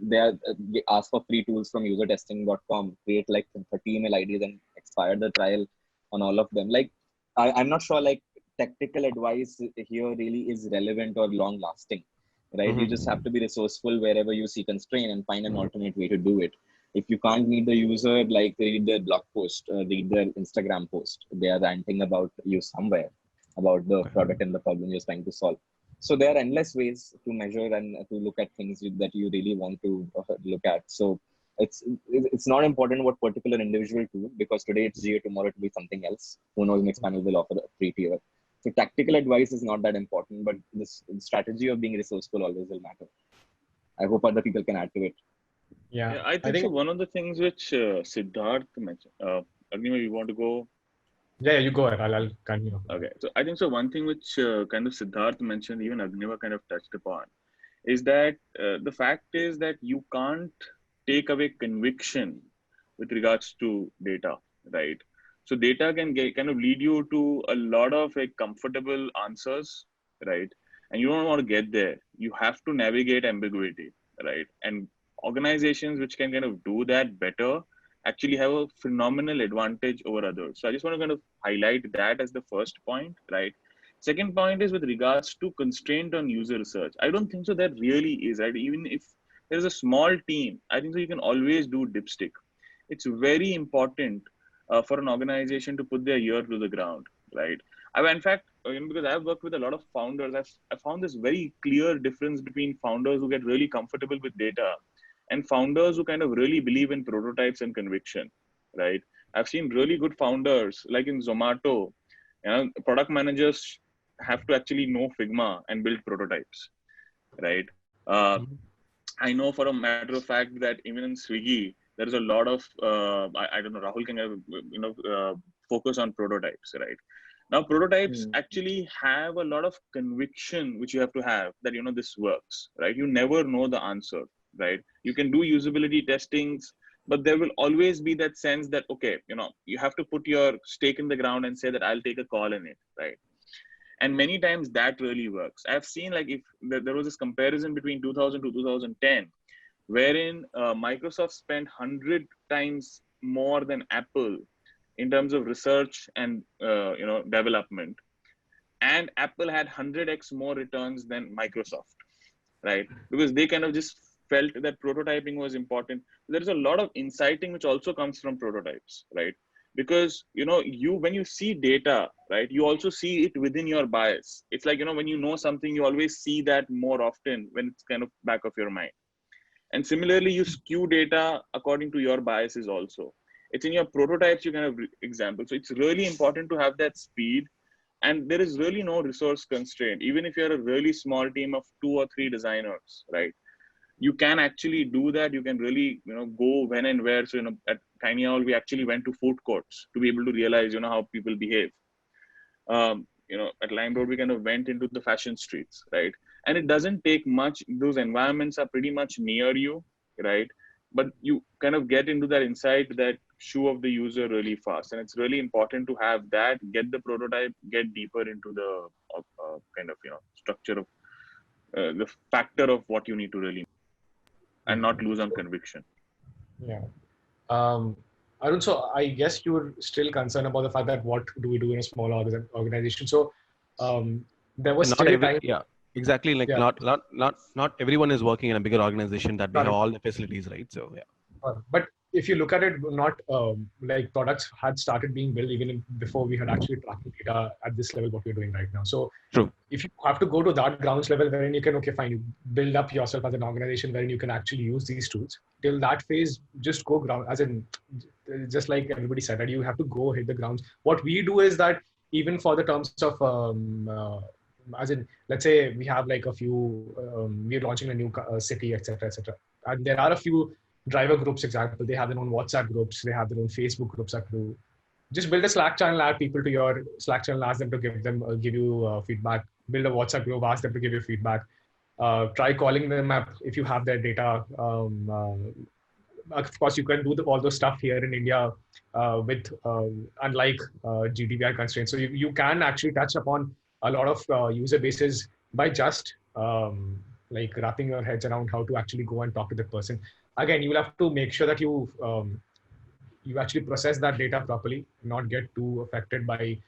they ask for free tools from usertesting.com, create like 30 email IDs and expire the trial on all of them. Like, I'm not sure like tactical advice here really is relevant or long lasting, right? You just have to be resourceful wherever you see constraint and find an alternate way to do it. If you can't meet the user, like read their blog post, read their Instagram post. They are ranting about you somewhere, about the product and the problem you're trying to solve. So there are endless ways to measure and to look at things that you really want to look at. So it's not important what particular individual tool, because today it's GA, tomorrow it will be something else. Who knows, Mixpanel will offer a free tier. So tactical advice is not that important, but the strategy of being resourceful always will matter. I hope other people can add to it. Yeah, I think so. One of the things which Sidharth mentioned, Agniva, you want to go? Yeah, you go ahead. I'll continue. Okay, so I think so. One thing which kind of Sidharth mentioned, even Agniva kind of touched upon, is that the fact is that you can't take away conviction with regards to data, right? So data can kind of lead you to a lot of like comfortable answers, right? And you don't want to get there. You have to navigate ambiguity, right? And organizations which can kind of do that better actually have a phenomenal advantage over others. So I just want to kind of highlight that as the first point, right? Second point is with regards to constraint on user research. I don't think so that really is, right? Even if there's a small team, I think so you can always do dipstick. It's very important for an organization to put their ear to the ground, right? In fact, because I've worked with a lot of founders, I found this very clear difference between founders who get really comfortable with data and founders who kind of really believe in prototypes and conviction, right? I've seen really good founders like in Zomato, product managers have to actually know Figma and build prototypes, right? I know for a matter of fact that even in Swiggy, there is a lot of, I don't know, Rahul can have, focus on prototypes, right? Now, prototypes actually have a lot of conviction, which you have to have that, this works, right? You never know the answer, right? You can do usability testings, but there will always be that sense that, okay, you have to put your stake in the ground and say that I'll take a call in it, right? And many times that really works. I've seen like if there was this comparison between 2000 to 2010, wherein Microsoft spent 100 times more than Apple in terms of research and development, and Apple had 100x more returns than Microsoft, right? Because they kind of just felt that prototyping was important. There's a lot of inciting which also comes from prototypes, right? Because when you see data, right, you also see it within your bias. It's like when you know something, you always see that more often when it's kind of back of your mind. And similarly, you skew data according to your biases also. It's in your prototypes you kind of example. So it's really important to have that speed, and there is really no resource constraint. Even if you're a really small team of 2 or 3 designers, right, you can actually do that. You can really go when and where. So at Tiny Owl, we actually went to food courts to be able to realize how people behave. At LimeRoad, we kind of went into the fashion streets, right? And it doesn't take much. Those environments are pretty much near you, right? But you kind of get into that insight, that shoe of the user really fast. And it's really important to have that, get the prototype, get deeper into the kind of, structure of the factor of what you need to really, and not lose on conviction. Yeah. Arun, so I guess you're still concerned about the fact that what do we do in a small organization? So there was still time. Yeah, exactly. Like not everyone is working in a bigger organization that they have all the facilities, right? So yeah. But if you look at it, not like products had started being built even before we had actually tracking data at this level, what we're doing right now. So true. If you have to go to that grounds level wherein you can, okay, fine, you build up yourself as an organization wherein you can actually use these tools. Till that phase, just go ground, as in, just like everybody said, that you have to go hit the grounds. What we do is that even for the terms of, as in, let's say we have like a few, we're launching a new city, etc., etc. And there are a few driver groups, example, they have their own WhatsApp groups, they have their own Facebook groups that do. Just build a Slack channel, add people to your Slack channel, ask them to give you feedback. Build a WhatsApp group, ask them to give you feedback. Try calling them up if you have their data. Of course, you can do all those stuff here in India with unlike GDPR constraints. So you can actually touch upon a lot of user bases by just like wrapping your heads around how to actually go and talk to the person. Again, you will have to make sure that you actually process that data properly, not get too affected by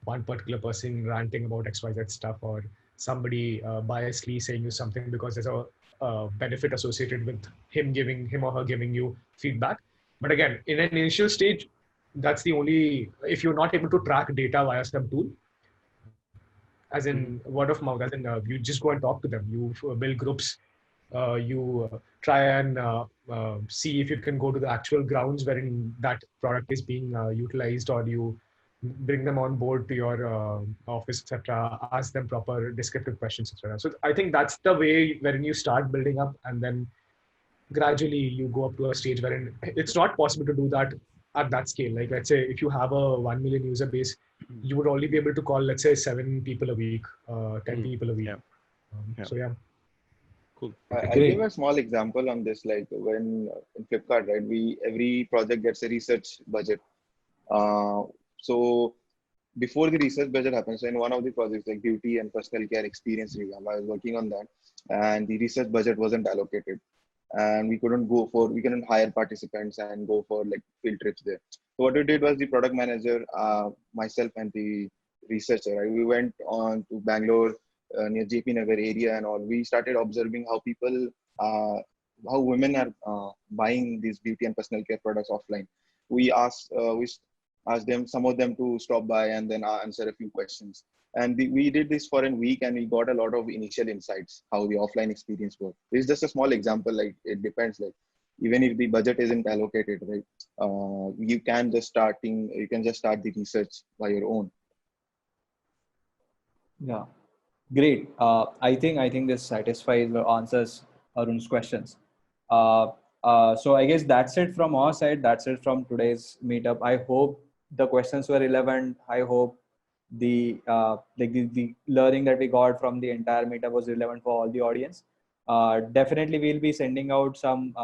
one particular person ranting about XYZ stuff, or somebody biasly saying you something because there's a benefit associated with him or her giving you feedback. But again, in an initial stage, that's the only, if you're not able to track data via some tool, as in word of mouth, as in you just go and talk to them, you build groups, you try and see if you can go to the actual grounds wherein that product is being utilized, or you bring them on board to your office, etc. Ask them proper descriptive questions, etc. So I think that's the way wherein you start building up, and then gradually you go up to a stage wherein it's not possible to do that at that scale. Like let's say if you have a 1 million user base, you would only be able to call, let's say, 7 people a week, 10 people a week. Yeah. Yeah. So yeah. Cool. I'll give a small example on this. Like when in Flipkart, right, every project gets a research budget. So before the research budget happens, so in one of the projects like beauty and personal care experience revamp, I was working on that, and the research budget wasn't allocated, and we couldn't hire participants and go for like field trips there. So what we did was the product manager, myself, and the researcher, right, we went on to Bangalore, near JP Nagar area and all. We started observing how people, how women are buying these beauty and personal care products offline. We asked them, some of them, to stop by and then answer a few questions. And we did this for a week, and we got a lot of initial insights how the offline experience works. It's just a small example. Like it depends. Like even if the budget isn't allocated, right, you can just start the research by your own. Yeah, great. I think this satisfies or answers Arun's questions. So I guess that's it from our side. That's it from today's meetup. I hope the questions were relevant. I hope the the learning that we got from the entire meetup was relevant for all the audience. Definitely, we'll be sending out some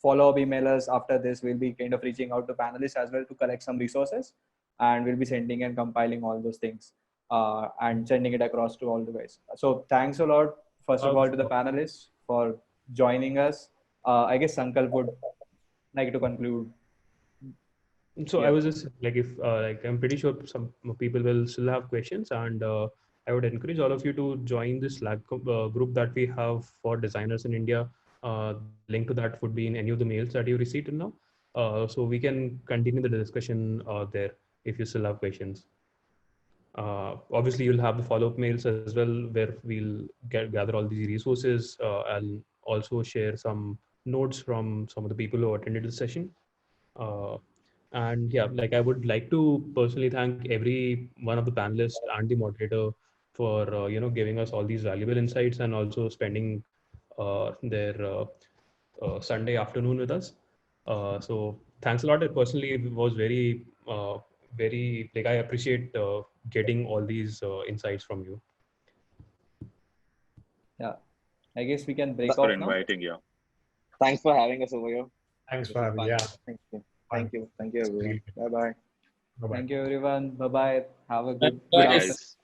follow-up emailers after this. We'll be kind of reaching out to panelists as well to collect some resources, and we'll be sending and compiling all those things and sending it across to all the guys. So thanks a lot, first of all, to the panelists for joining us. I guess Sankalp would like to conclude. So Yeah. I was just like, if like I'm pretty sure some people will still have questions, and I would encourage all of you to join this Slack group that we have for designers in India. The link to that would be in any of the mails that you received till now. So we can continue the discussion there if you still have questions. Obviously, you'll have the follow-up mails as well, where we'll gather all these resources. I'll also share some notes from some of the people who attended the session. And yeah, like I would like to personally thank every one of the panelists and the moderator for giving us all these valuable insights and also spending their Sunday afternoon with us. So thanks a lot. It personally was very like I appreciate getting all these insights from you. Yeah, I guess we can break Thanks for off now. inviting you. Thanks for having us over here. Thanks This for was having fun. me. Yeah. Thank you everyone. Bye bye. Bye-bye. Thank you, everyone. Bye bye. Have a good Bye, afternoon. guys.